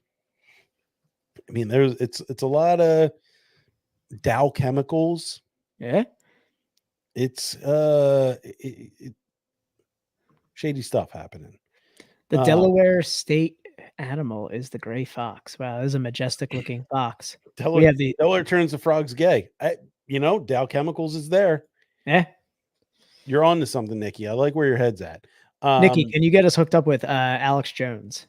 I mean, it's a lot of Dow Chemicals. Yeah. It's shady stuff happening. The Delaware state animal is the gray fox. Wow, this is a majestic looking fox. We have the Delaware turns the frogs gay. Dow Chemicals is there. yeah. You're on to something, Nikki. I like where your head's at. Nikki, can you get us hooked up with Alex Jones?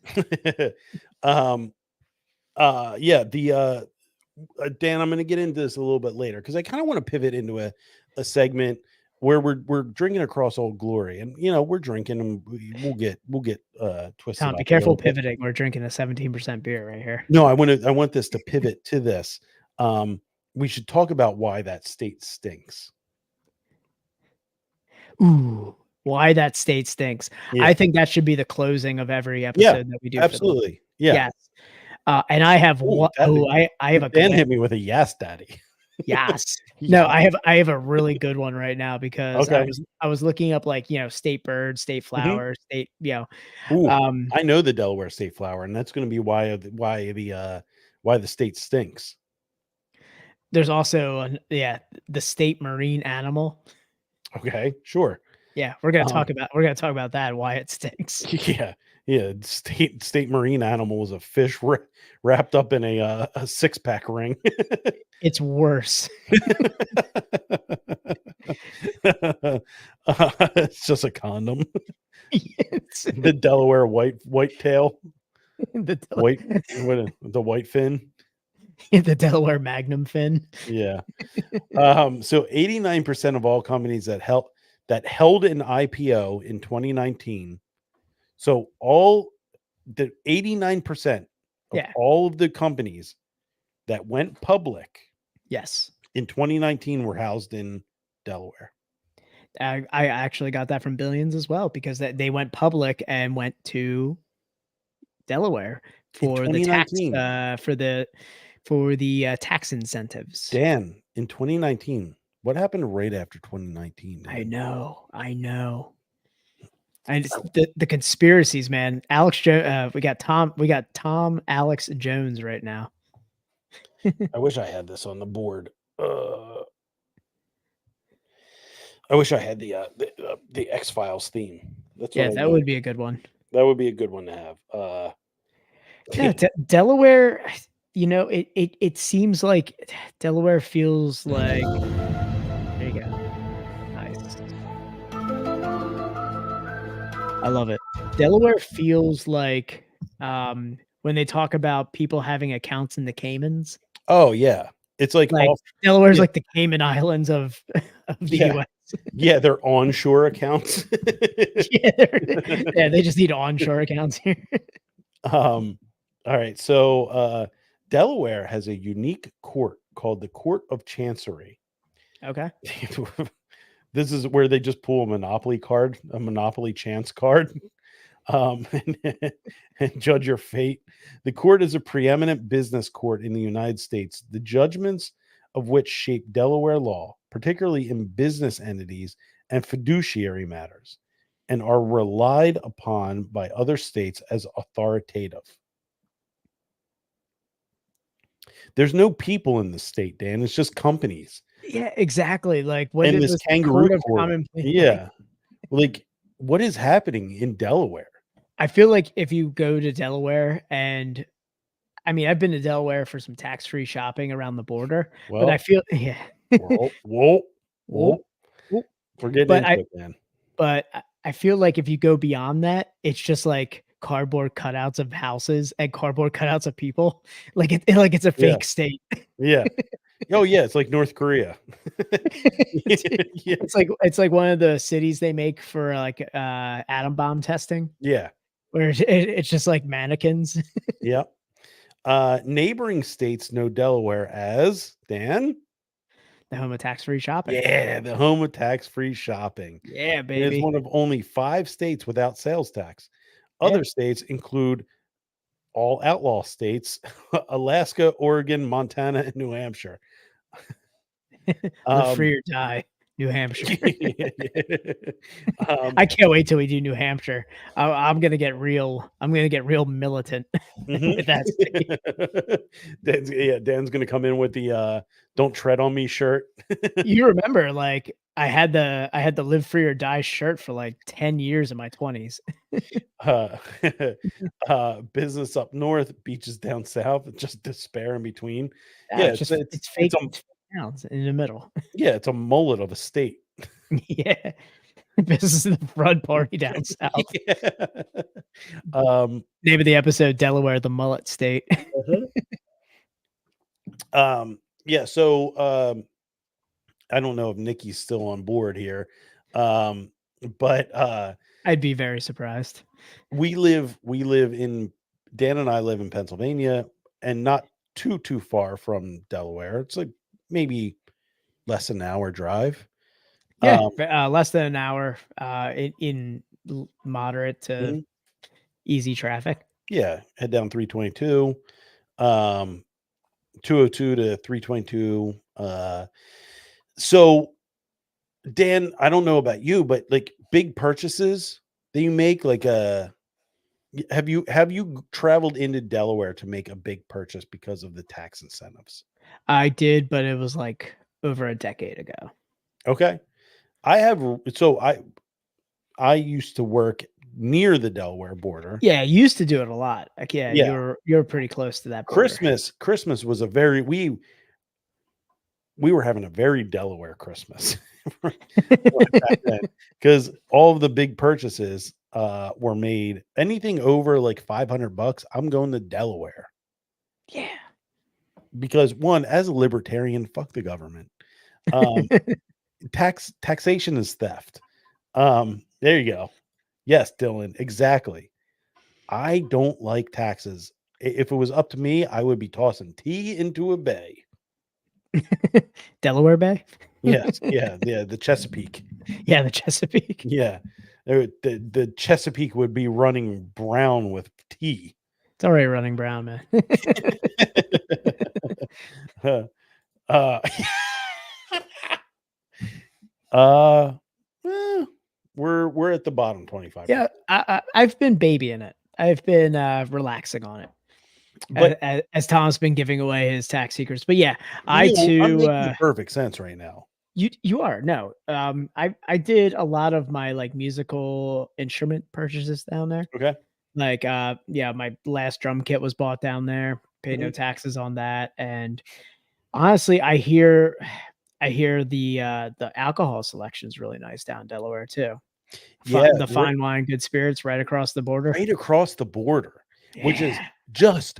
Yeah, Dan, I'm going to get into this a little bit later because I kind of want to pivot into a segment where we're drinking across Old Glory, and we're drinking, and we'll get twisted. Tom, be careful pivoting. We're drinking a 17% beer right here. No, I want this to pivot to this. We should talk about why that state stinks. Ooh, why that state stinks. Yeah. I think that should be the closing of every episode that we do. Absolutely. Yeah. Yes. And I have I have a Dan hit me with a yes, daddy. Yes. No, I have a really good one right now because I was looking up state bird, state flower, state, Ooh, I know the Delaware state flower, and that's going to be why the state stinks. There's also the state marine animal. Okay, sure. Yeah, we're gonna talk about that, why it stinks. Yeah. State marine animal is a fish wrapped up in a 6-pack ring. It's worse. It's just a condom. The Delaware white tail. The white fin. The Delaware Magnum fin. Yeah. So 89% of all companies that held an IPO in 2019. So all the 89% of all of the companies that went public, yes, in 2019 were housed in Delaware. I actually got that from Billions as well because they went public and went to Delaware for the tax for the tax incentives. Dan, in 2019, what happened right after 2019? Dan? I know. And the conspiracies, man. Alex Jones. We got Tom Alex Jones right now. I wish I had this on the board. I wish I had the X-Files theme. That would be a good one. That would be a good one to have. Delaware. It seems like Delaware feels like. There you go. Nice. I love it. Delaware feels like when they talk about people having accounts in the Caymans. Oh yeah, it's like Delaware's like the Cayman Islands of the U.S. Yeah, they're onshore accounts. They just need onshore accounts here. All right, so Delaware has a unique court called the Court of Chancery. Okay. This is where they just pull a Monopoly chance card, and judge your fate. The court is a preeminent business court in the United States, the judgments of which shape Delaware law, particularly in business entities and fiduciary matters, and are relied upon by other states as authoritative. There's no people in the state, Dan. It's just companies. Yeah, exactly. Like what in is this kangaroo court? Yeah. Like what is happening in Delaware? I feel like if you go to Delaware, and I mean, I've been to Delaware for some tax-free shopping around the border, but I feel whoa. We're getting into it, man. But I feel like if you go beyond that, it's just like cardboard cutouts of houses and cardboard cutouts of people. Like it's a fake state. Yeah. Oh yeah, it's like North Korea. It's like one of the cities they make for like atom bomb testing. Yeah. Where it's just like mannequins. Yeah. Neighboring states know Delaware as, Dan? The home of tax-free shopping. Yeah, the home of tax-free shopping. Yeah, baby. It's one of only 5 states without sales tax. Other states include all outlaw states: Alaska, Oregon, Montana, and New Hampshire. Live free or die, New Hampshire. um, I can't wait till we do New Hampshire. I'm gonna get real. I'm gonna get real militant with that state. Dan's gonna come in with the "Don't tread on me" shirt. You remember, like I had the live free or die shirt for like 10 years in my 20s. uh, Business up north, beaches down south, just despair in between. Yeah, Yeah, it's just it's fake, a it's fake towns in the middle. yeah, it's a mullet of a state. Yeah. Business in the front, party down south. Yeah. Name of the episode, Delaware, the mullet state. Yeah, so I don't know if Nikki's still on board here. But I'd be very surprised. we live in Dan and I live in Pennsylvania, and not too far from Delaware. It's like maybe less than an hour drive. Yeah, less than an hour in moderate to Mhm. easy traffic. Yeah, head down 322, 202 to 322. So Dan, I don't know about you, but like big purchases that you make, like have you traveled into Delaware to make a big purchase because of the tax incentives? I did, but it was like over a decade ago. Okay. I used to work near the Delaware border. Yeah, I used to do it a lot. Like, yeah, Yeah. you're pretty close to that border. Christmas was we were having a very Delaware Christmas because all of the big purchases were made. Anything over like $500, I'm going to Delaware. Yeah. Because one, as a libertarian, fuck the government. Taxation is theft. There you go. Yes, Dylan, exactly. I don't like taxes. If it was up to me, I would be tossing tea into a bay. Delaware Bay? Yes, yeah, the Chesapeake. Yeah, the Chesapeake. Yeah. The Chesapeake would be running brown with tea. It's already running brown, man. We're at the bottom 25. Yeah, I've been babying it. I've been relaxing on it. But As Tom's been giving away his tax secrets. But yeah, I I'm too making perfect sense right now. you are. No. I did a lot of my like musical instrument purchases down there. Okay. Like yeah, my last drum kit was bought down there. Paid no Mhm. taxes on that. And honestly, I hear the alcohol selection is really nice down in Delaware too. Yeah, The fine wine, good spirits right across the border. right across the border, which is Yeah. just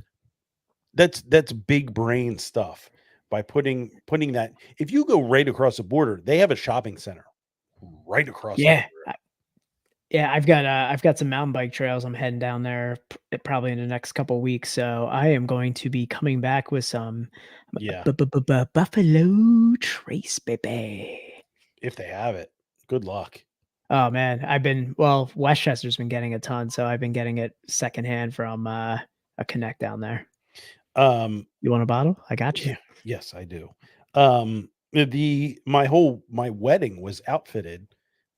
that's big brain stuff. By putting that, if you go right across the border, they have a shopping center right across the Yeah. border. Yeah, I've got some mountain bike trails I'm heading down there probably in the next couple weeks, so I am going to be coming back with some Yeah. Buffalo Trace, baby. If they have it. Good luck. Oh man, Westchester's been getting a ton, so I've been getting it secondhand from a connect down there. You want a bottle? I got you. Yeah, yes, I do. My wedding was outfitted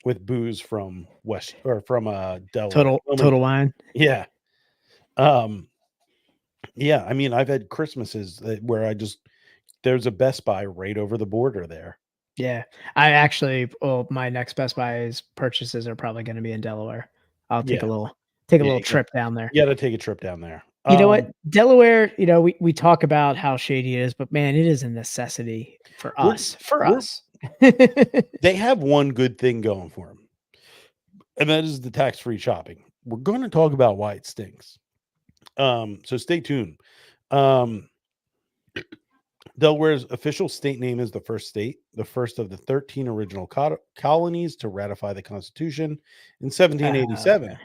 with booze from Delaware. Total Wine. Yeah. Yeah, I mean, I've had Christmases where there's a Best Buy right over the border there. Yeah. My next Best Buy's purchases are probably going to be in Delaware. I'll take a little trip down there. You got to take a trip down there. You know what? Delaware, we talk about how shady it is, but man, it is a necessity for us. They have one good thing going for them, and that is the tax-free shopping. We're going to talk about why it stinks. So stay tuned. Delaware's official state name is the first of the 13 original colonies to ratify the Constitution in 1787. Okay.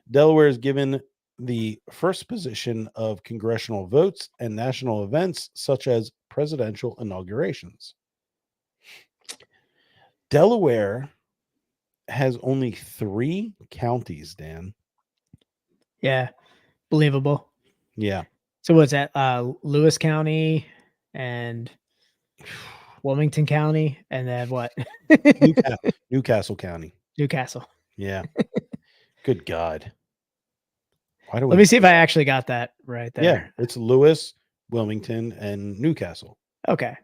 Delaware is given the first position of congressional votes and national events such as presidential inaugurations. Delaware has only 3 counties, Dan. Yeah, believable. Yeah. So what's that? Lewis County and Wilmington County, and then what? Newcastle County. Newcastle. Yeah. Good God. Why do Let we me see if I actually got that right Yeah, there. it's Lewis, Wilmington, and Newcastle. Okay.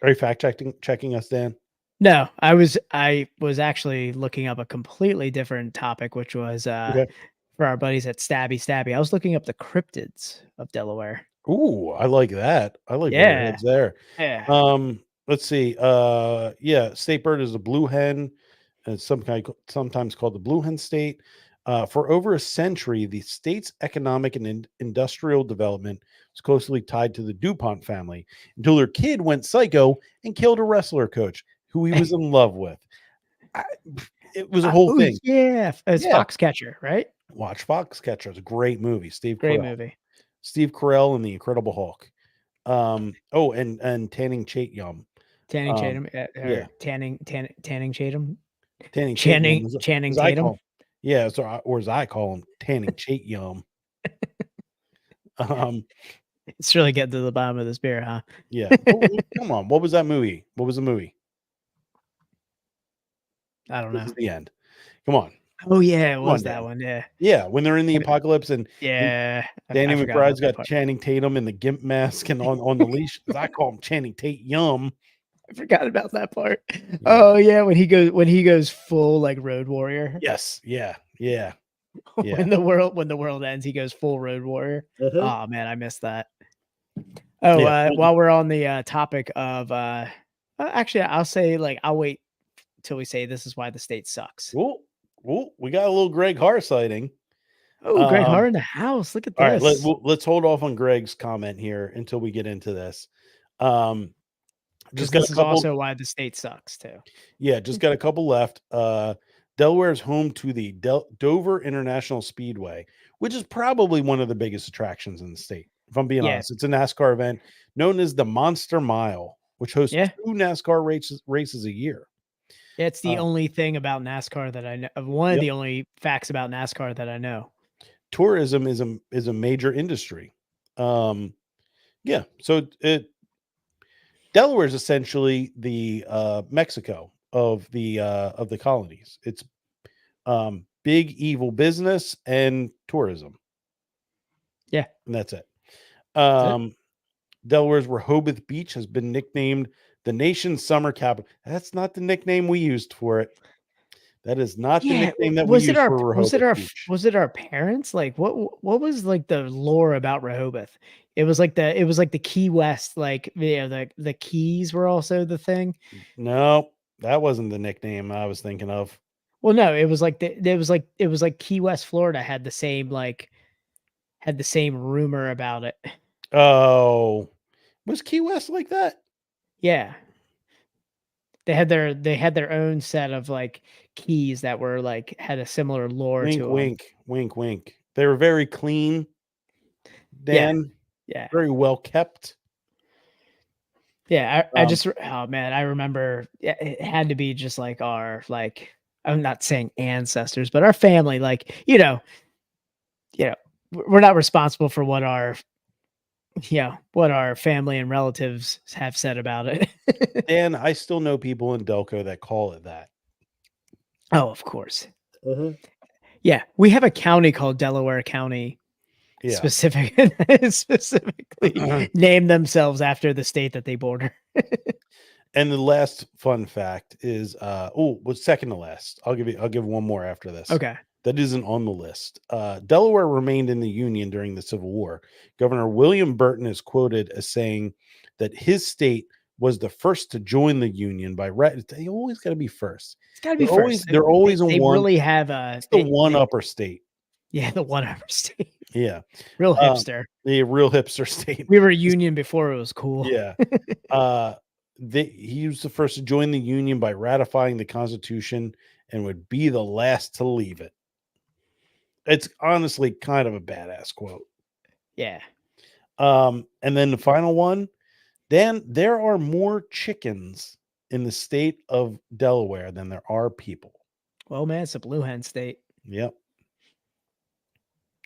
Are you fact checking us, Dan? No, I was actually looking up a completely different topic, which was Okay. for our buddies at Stabby Stabby. I was looking up the cryptids of Delaware. Ooh, I like that. I like where your Yeah. head's there. Yeah. Let's see. Yeah, state bird is a blue hen. It's sometimes called the blue hen state. For over a century, the state's economic and industrial development was closely tied to the DuPont family until their kid went psycho and killed a wrestler coach who he was in love with. It was a whole Oh thing. yeah, it's Yeah. Foxcatcher, right? Watch Foxcatcher. It's a great movie. Great movie. Steve Carell and the Incredible Hulk. Oh, and Tanning Tatum. Channing Tatum, Yeah. or Tanning Tatum, Tanning Tatum. Channing As I Tatum. call him. Yeah, or as I call him, Tanning Tatum. It's really getting to the bottom of this beer, huh? Yeah. Come on. What was that movie? What was the movie? I don't This know. is the end. Come on. Oh yeah, it was on, that Dan. one. Yeah. Yeah, when they're in the apocalypse and Yeah. Danny I forgot about McBride's that got part. Channing Tatum in the gimp mask and on the leash. As I call him Channing Tatum. I forgot about that part. Yeah. Oh yeah, when he goes full like Road Warrior. Yes. Yeah. Yeah. Yeah. when the world ends, he goes full Road Warrior. Oh man, I missed that. Oh, Yeah. while we're on the topic of actually, I'll say I'll wait till we say this is why the state sucks. Ooh, we got a little Greg Har sighting. Oh, Greg Har in the house. Look at this. All right, let's hold off on Greg's comment here until we get into this. Just this is also why the state sucks too. Yeah, just got a couple left. Delaware is home to the Dover International Speedway, which is probably one of the biggest attractions in the state. If I'm being honest, it's a NASCAR event known as the Monster Mile, which hosts 2 NASCAR races a year. Yeah, it's the only thing about NASCAR that I know. One of the only facts about NASCAR that I know. Tourism is a major industry. Yeah, so Delaware is essentially the Mexico of the colonies. It's big evil business and tourism. Yeah, and that's it. Delaware's Rehoboth Beach has been nicknamed the nation's summer capital. That's not the nickname we used for it. That is not the nickname that we used for Rehoboth Beach. Was it our parents? Like what was the lore about Rehoboth? It was like the Key West, the Keys were also the thing. No, that wasn't the nickname I was thinking of. Well, no, it was like Key West, Florida had the same rumor about it. Oh, was Key West like that? Yeah. They had their own set of keys that were had a similar lore to them. Wink, wink. They were very clean. Dan, yeah, very well kept. Yeah, I just oh man, I remember it had to be just our I'm not saying ancestors, but our family, we're not responsible for what our family and relatives have said about it. And I still know people in Delco that call it that. Oh, of course. Yeah, we have a county called Delaware County. Yeah. Specifically named themselves after the state that they border. And the last fun fact is second to last. I'll give one more after this. Okay. That isn't on the list. Delaware remained in the Union during the Civil War. Governor William Burton is quoted as saying that his state was the first to join the Union by they always got to be first. It's got to be first. They're always they one. Really have the one upper state. Yeah, the one upper state. Yeah, real hipster. The real hipster state. We were Union before it was cool. Yeah. He was the first to join the Union by ratifying the Constitution and would be the last to leave it. It's honestly kind of a badass quote. Yeah. And then the final one, Dan, there are more chickens in the state of Delaware than there are people. Well, man, it's a blue hen state. Yep.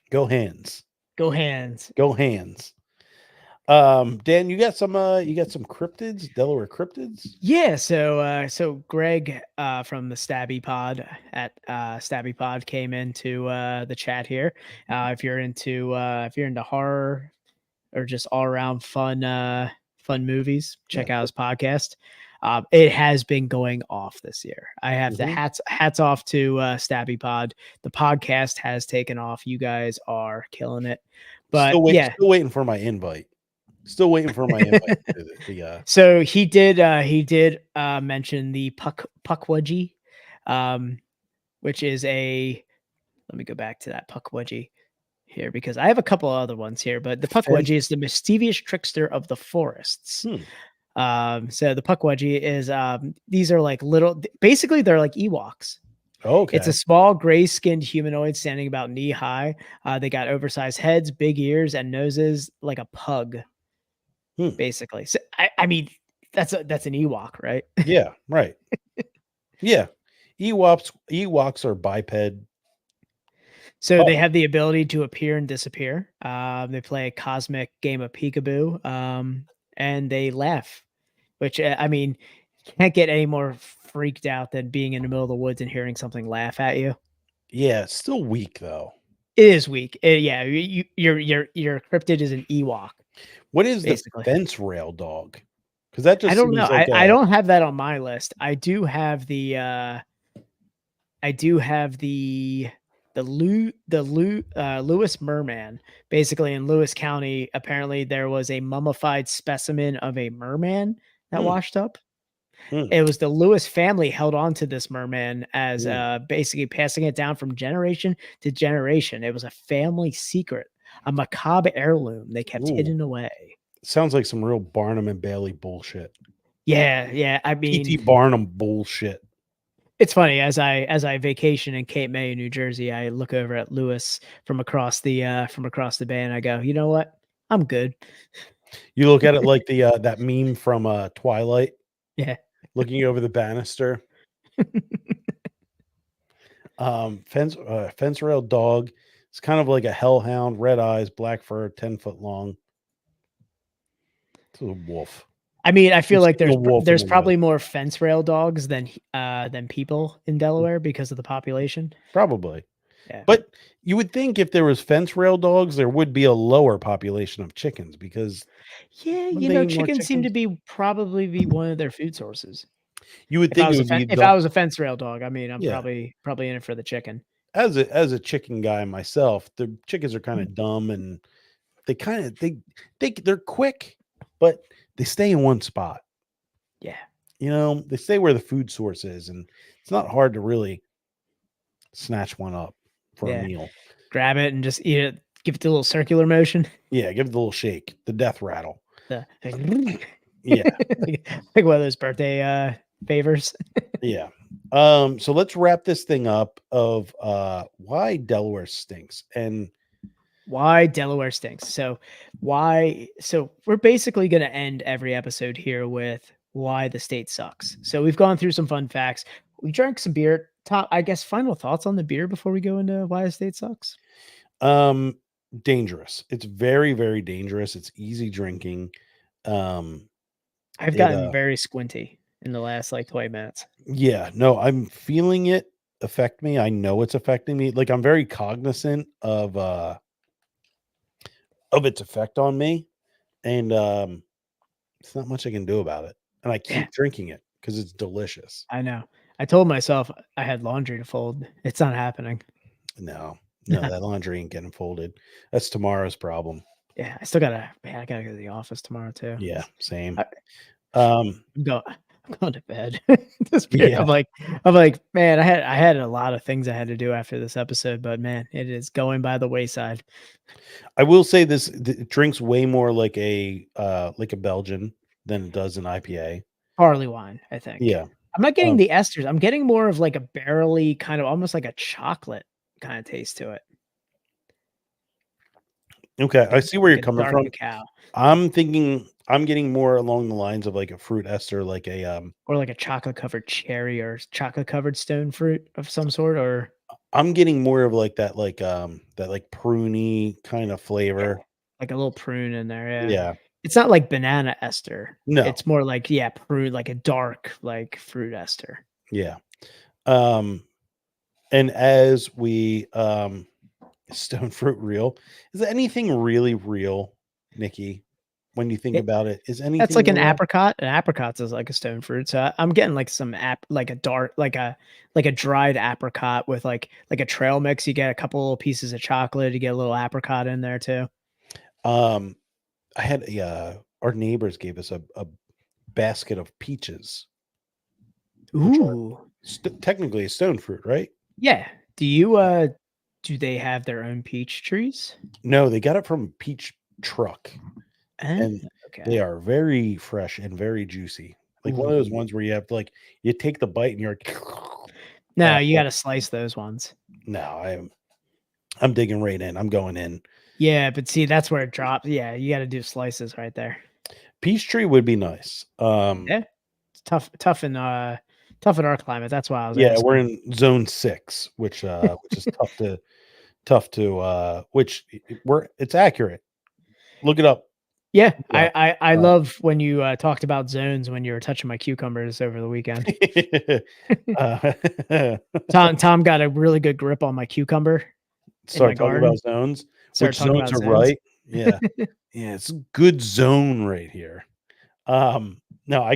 Go hands. Go hands. Go hands. Dan, you got some cryptids, Delaware cryptids? Yeah, so Greg from the Stabby Pod at Stabby Pod came into the chat here. If you're into horror or just all around fun movies, check out his podcast. It has been going off this year. I have to hats off to Stabby Pod. The podcast has taken off. You guys are killing it. But Still yeah, waiting for my invite. Still waiting for my invite. So he did mention the Pukwudgie, which is a, let me go back to that Pukwudgie here because I have a couple other ones here, but the Pukwudgie is the mischievous trickster of the forests. So the Pukwudgie is these are like little, basically they're like Ewoks. Okay. It's a small gray-skinned humanoid standing about knee high. They got oversized heads, big ears, and noses like a pug. Basically. So I mean, that's an Ewok, right? Yeah, right. Yeah. Ewoks are biped. So they have the ability to appear and disappear. They play a cosmic game of peekaboo, and they laugh, which I mean, can't get any more freaked out than being in the middle of the woods and hearing something laugh at you. Yeah, it's still weak though. It is weak. Yeah, your cryptid is an Ewok. What is basically the fence rail dog? Because that just I don't know. Like I don't have that on my list. I do have the Lewis merman. Basically, in Lewis County, apparently there was a mummified specimen of a merman that washed up. It was the Lewis family held on to this merman as basically passing it down from generation to generation. It was a family secret, a macabre heirloom they kept hidden away. Sounds like some real Barnum and Bailey bullshit. Yeah. I mean, P.T. Barnum bullshit. It's funny, as I vacation in Cape May, New Jersey, I look over at Lewis from across the bay, and I go, you know what? I'm good. You look at it like the that meme from Twilight. Yeah. Looking over the banister. Fence rail dog. It's kind of like a hellhound, red eyes, black fur, 10-foot long. It's a wolf. I mean, I feel like there's probably more fence rail dogs than people in Delaware because of the population. Probably. Yeah. But you would think if there was fence rail dogs, there would be a lower population of chickens because chickens seem to probably be one of their food sources. You would think if I was a fence rail dog, I mean, I'm probably in it for the chicken. As a chicken guy myself, the chickens are kind of dumb and they're quick, but they stay in one spot. Yeah. They stay where the food source is, and it's not hard to really snatch one up for a meal. Grab it and just eat it. Give it the little circular motion. Yeah, give it the little shake, the death rattle. Yeah. like one of those birthday favors. Yeah. So let's wrap this thing up of why Delaware stinks and why Delaware stinks. So we're basically going to end every episode here with why the state sucks. So we've gone through some fun facts. We drank some beer. I guess final thoughts on the beer before we go into why the state sucks. Dangerous. It's very, very dangerous. It's easy drinking. I've gotten very squinty in the last 20 minutes. Yeah, no, I'm feeling it affect me. I know it's affecting me. Like I'm very cognizant of its effect on me, and it's not much I can do about it. And I keep drinking it because it's delicious. I know. I told myself I had laundry to fold. It's not happening. No, that laundry ain't getting folded. That's tomorrow's problem. Yeah, I still gotta go to the office tomorrow too. Yeah, same. I'm going to bed. I'm like, man, I had a lot of things I had to do after this episode, but man, it is going by the wayside. I will say this: it drinks way more like a Belgian than it does an IPA. Barley wine, I think. Yeah, I'm not getting the esters. I'm getting more of like a barrely kind of almost like a chocolate kind of taste to it. Okay, I see where you're coming from. Cacao. I'm thinking I'm getting more along the lines of like a fruit ester, like a or like a chocolate covered cherry or chocolate covered stone fruit of some sort, or I'm getting more of like that like pruny kind of flavor. Like a little prune in there, yeah. Yeah. It's not like banana ester. No. It's more like, yeah, prune, like a dark, like, fruit ester. Yeah. Um and as we stone fruit real, is anything really real, Nikki? When you think It about it, is That's anything like an real? apricot. An apricot is like a stone fruit, so I'm getting, like, some like a dark like a dried apricot with, like a trail mix. You get a couple little pieces of chocolate, you get a little apricot in there too. Um I had our neighbors gave us a basket of peaches, which are Ooh. technically a stone fruit, right? Yeah. Do you, do they have their own peach trees? No, they got it from a peach truck, Eh, and okay. they are very fresh and very juicy. Like one of those Ooh. ones where you have to like you take the bite and you're like, No, oh, you gotta slice those ones. no, I'm digging right in. I'm going in. Yeah, but see, that's where it drops. Yeah, you gotta do slices right there. Peach tree would be nice. Yeah. It's tough in our climate. That's why I was Yeah, we're asking. in zone 6, which is which it's accurate. Look it up. Yeah, Yeah. I love when you, talked about zones when you were touching my cucumbers over the weekend. uh, Tom got a really good grip on my cucumber in my start talking about garden. zones. Started Which talking zones about are zones. right? Yeah. Yeah, it's a good zone right here. No, I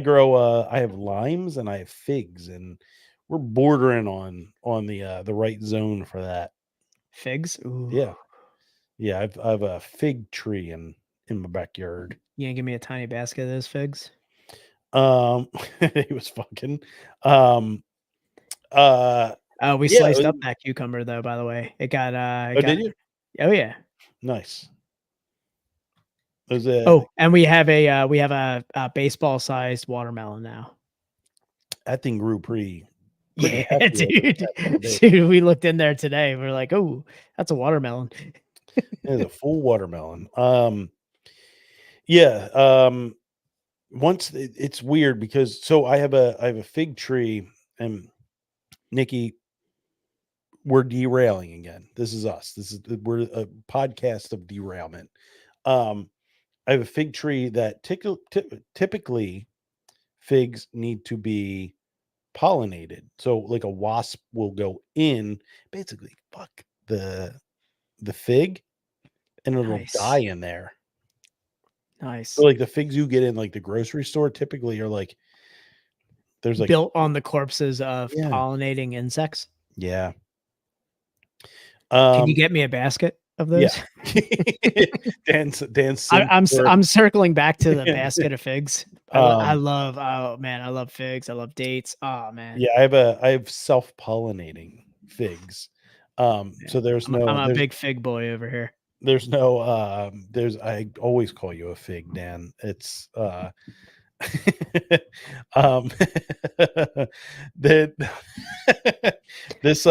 have limes and I have figs, and we're bordering on the right zone for that. Figs? Ooh. Yeah. Yeah, I have a fig tree in my backyard. You gonna give me a tiny basket of those figs? He was fucking um uh Oh, we yeah, sliced up that cucumber though, by the way. It oh, did got you? oh, yeah. Nice. Was a Oh, and we have a baseball-sized watermelon now. that thing grew pretty Yeah, hefty over the dude. past couple days. Dude, we looked in there today. We're like, "Oh, that's a watermelon." It was a full watermelon. Yeah, it's weird because so I have a fig tree, and Nikki, we're derailing again. This is us. We're a podcast of derailment. Um, I have a fig tree that typically figs need to be pollinated. So like a wasp will go in, basically fuck the fig, and it'll die Nice. in there. So Nice. like the figs you get in like the grocery store typically are like there's like Built on the corpses of yeah, pollinating insects. yeah. Can you Um get me a basket of yeah. those? Dan's I simp for I'm circling back to the basket of figs. I um love oh, man, I love figs. I love dates. Oh, man. yeah, I have self-pollinating figs. Yeah. So there's I'm no a big fig boy over here. there's no there's I always call you a fig, Dan. It's um that this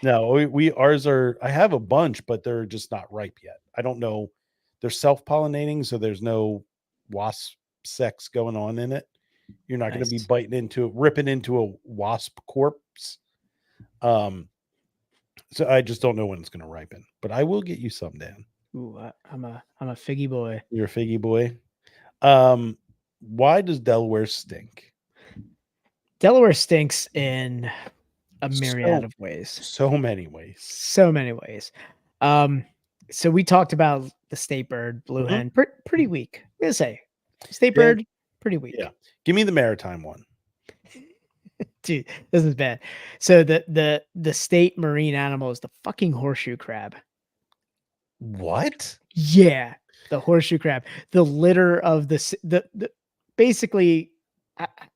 no we ours are I have a bunch, but they're just not ripe yet. I don't know. They're self-pollinating, so there's no wasp sex going on in it. You're not going to be Nice. ripping into a wasp corpse. Um so I just don't know when it's going to ripen, but I will get you some, Dan. Ooh, I'm a figgy boy. You're a figgy boy. Um, why does Delaware stink? Delaware stinks in a myriad So of ways. so many ways. So many ways. Um, so we talked about the state bird, blue Mhm. hen, pretty weak. I'm gonna say state Dan, bird, pretty yeah. weak. Give me the maritime one. Dude, this is bad. So the state marine animal is the fucking horseshoe crab. What? Yeah, the horseshoe crab, the litter of the basically.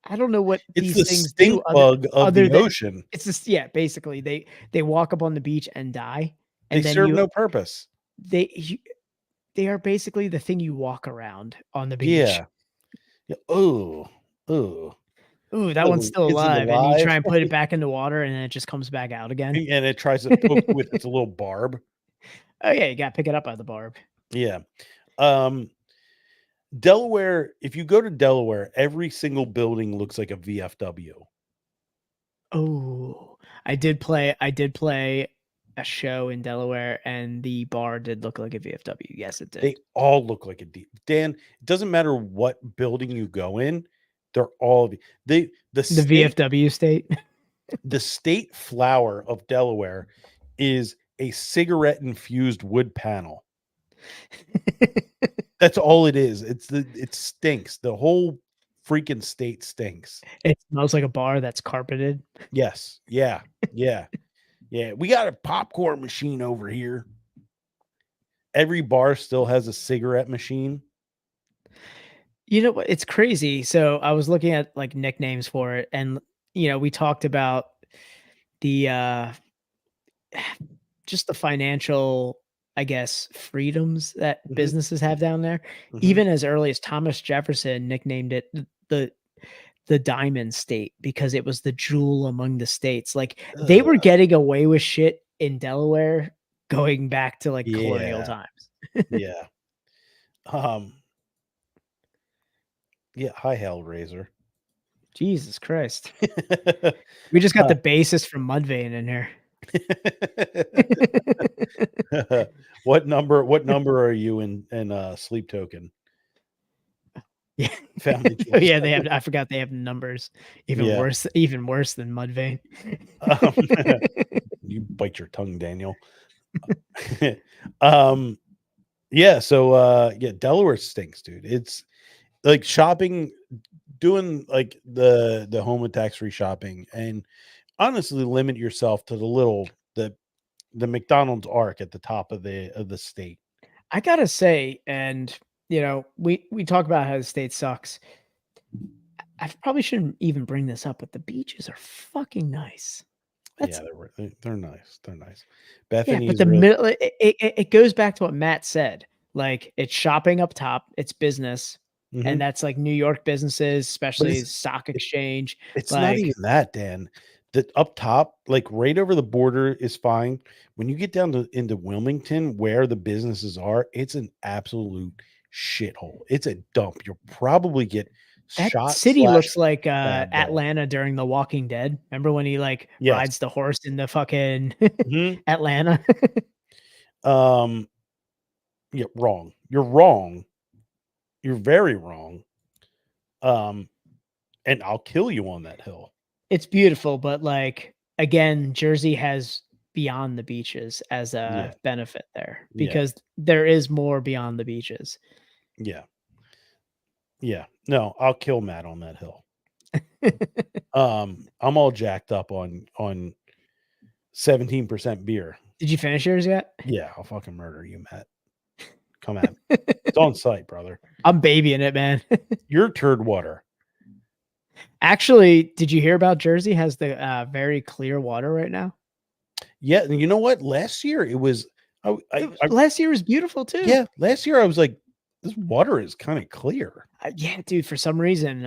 I don't know what It's these the things do stink bug of other the than ocean. it's just yeah. Basically, they walk up on the beach and die, They and then serve no purpose. they they are basically the thing you walk around on the beach. Yeah. Yeah. Oh. Oh. Ooh, that one's still Is it alive, and you alive? try and put it back in the water, and then it just comes back out again. And it tries to poke you with its little barb. Oh yeah, you gotta pick it up by the barb. Yeah. Um, Delaware, if you go to Delaware, every single building looks like a VFW. Oh, I did play a show in Delaware, and the bar did look like a VFW. Yes, it did. They all look like a D. Dan, it doesn't matter what building you go in, they're all the The state, VFW state. the state flower of Delaware is a cigarette infused wood panel. That's all it is. It stinks. The whole freaking state stinks. It smells like a bar that's carpeted. Yes. Yeah. Yeah. Yeah. We got a popcorn machine over here. Every bar still has a cigarette machine. You know what? It's crazy. So I was looking at like nicknames for it, and we talked about the just the financial, I guess, freedoms that businesses have down there. Even as early as Thomas Jefferson nicknamed it the Diamond State because it was the jewel among the states. Like they were getting away with shit in Delaware going back to like colonial times. Yeah. Yeah, hi Hellraiser. Jesus Christ. We just got the bassist from Mudvayne in here. What number are you in Sleep Token? Yeah. Family Oh, yeah, they have. I forgot they have numbers. Even worse than Mudvayne. You bite your tongue, Daniel. Yeah, so yeah, Delaware stinks, dude. It's like shopping, doing like the home and tax-free shopping, and honestly limit yourself to the McDonald's arc at the top of the state. I gotta say, and we talk about how the state sucks. I probably shouldn't even bring this up, but the beaches are fucking nice. Yeah, they're nice. They're nice. Bethany, yeah, but middle, it goes back to what Matt said. Like it's shopping up top, it's business, and that's like New York businesses, especially stock exchange. It's not even that, Dan. The up top, like right over the border, is fine. When you get down into Wilmington, where the businesses are, it's an absolute shithole. It's a dump. You'll probably get that shot. City looks like Atlanta during The Walking Dead. Remember when he like rides the horse in the fucking Atlanta? Yeah, wrong. You're wrong. You're very wrong. And I'll kill you on that hill. It's beautiful, but like again, Jersey has beyond the beaches as a benefit there because there is more beyond the beaches. Yeah. Yeah. No, I'll kill Matt on that hill. I'm all jacked up on 17% beer. Did you finish yours yet? Yeah, I'll fucking murder you, Matt. Come at me. It's on site, brother. I'm babying it, man. You're turd water. Actually, did you hear about Jersey has the very clear water right now? Yeah, and you know what? Last year it was. Last year was beautiful too. Yeah, last year I was like, this water is kind of clear. Yeah, dude. For some reason,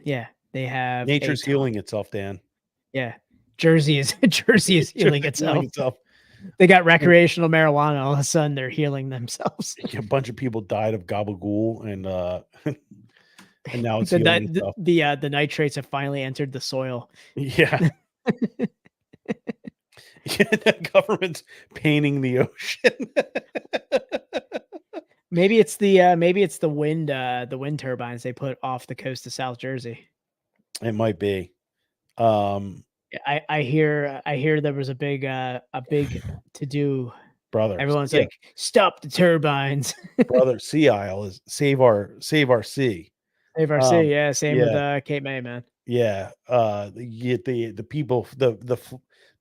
they have nature's healing itself, Dan. Yeah, Jersey is healing itself. They got recreational marijuana. All of a sudden, they're healing themselves. A bunch of people died of gabagool, and now it's the nitrates have finally entered the soil. Yeah. The government's painting the ocean. Maybe it's the wind turbines they put off the coast of South Jersey. It might be. I hear there was a big to do, brother. Everyone's like, stop the turbines. Brother, Sea Isle is save our sea. Save our sea, yeah. Same with Cape May, man. Yeah. You get the people, the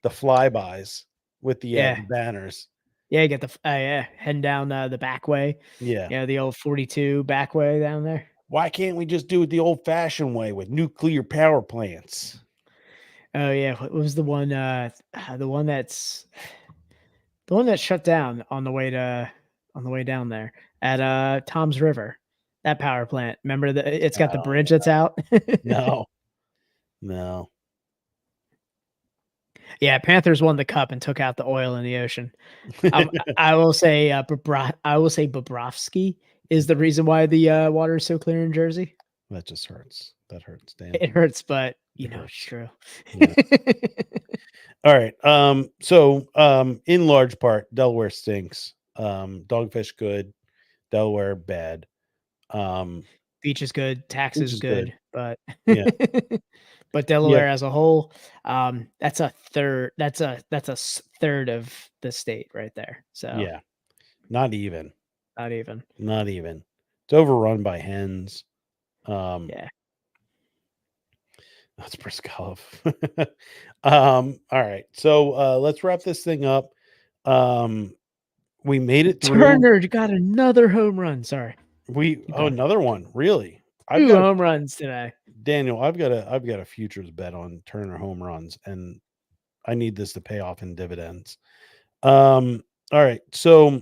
flybys with the banners. Yeah, you get the heading down the back way. Yeah, the old 42 back way down there. Why can't we just do it the old-fashioned way with nuclear power plants? Oh yeah, what was the one? The one that shut down on the way down there at Tom's River. That power plant. Remember that it's got the bridge that's out. No. Yeah, Panthers won the cup and took out the oil in the ocean. I will say Bobrovsky is the reason why the water is so clear in Jersey. That just hurts. That hurts, Dan. It hurts, but you It know hurts. it's true. Yeah. All right. So in large part, Delaware stinks. Dogfish good, Delaware bad. Beach is good, tax Beach is is good. good, but Yeah. but Delaware as a whole, that's a third. That's a third of the state right there. So Yeah. Not even. not even. Not even. It's overrun by hens. Yeah. That's Briscoe. All right. So let's wrap this thing up. We made it through. Turner got another home run. Sorry, Another one. Really? two home runs today. Daniel, I've got a futures bet on Turner home runs, and I need this to pay off in dividends. All right. So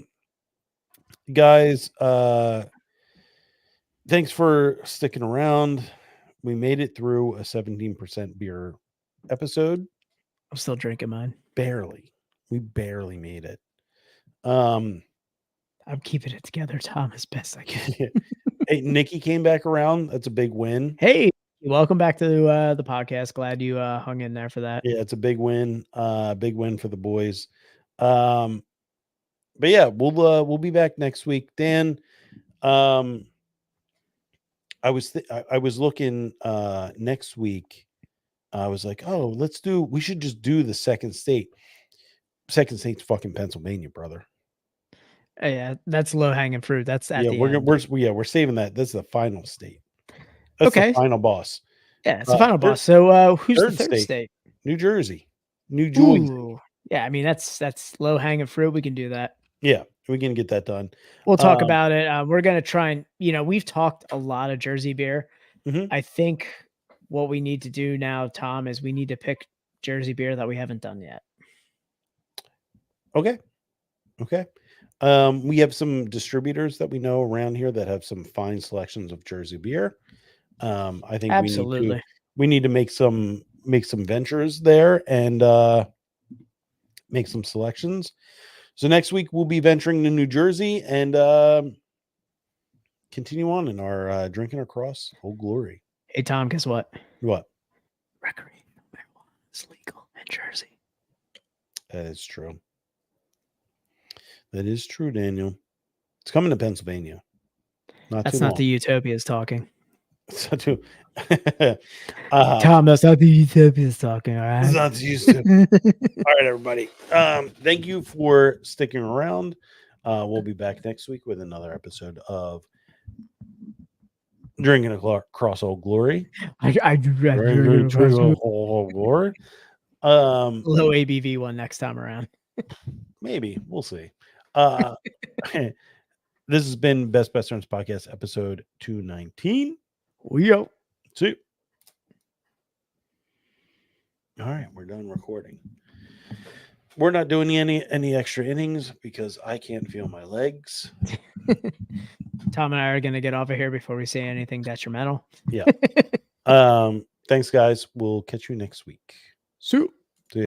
guys, thanks for sticking around. We made it through a 17% beer episode. I'm still drinking mine. Barely. We barely made it. I'm keeping it together, Tom, as best I can. Hey, Nikki came back around. That's a big win. Hey, welcome back to the podcast. Glad you hung in there for that. Yeah, it's a big win. Big win for the boys. But yeah, we'll be back next week. Dan, I was looking next week. I was like, oh, we should just do the second state. Second state's fucking Pennsylvania, brother. Yeah, that's low hanging fruit. That's at the end. We're saving that. That's the final state. That's the final boss. Yeah, it's the final boss. So who's the third state? New Jersey. New Jersey. Ooh. Yeah, I mean that's low hanging fruit. We can do that. Yeah, we can get that done. We'll talk about it. We're gonna try and we've talked a lot of Jersey beer. Mm-hmm. I think what we need to do now, Tom, is we need to pick Jersey beer that we haven't done yet. Okay. We have some distributors that we know around here that have some fine selections of Jersey beer. I think absolutely we need to make some ventures there and make some selections. So next week we'll be venturing to New Jersey and continue on in our drinking across Old Glory. Hey Tom, guess what? What? Recreational marijuana is legal in Jersey. That is true. That is true, Daniel. It's coming to Pennsylvania. That's not the Utopias talking. So too. Tom, that's not the Utopias talking. All right. It's not the Utopia. All right, everybody. Thank you for sticking around. We'll be back next week with another episode of Drinking Across Old Glory. I Drinking Across Old Glory. Low ABV one next time around. Maybe we'll see. This has been Best Westerns Podcast, episode 219. Yo. See. All right, we're done recording. We're not doing any extra innings because I can't feel my legs. Tom and I are going to get off of here before we say anything detrimental. Yeah. Thanks, guys. We'll catch you next week. See you.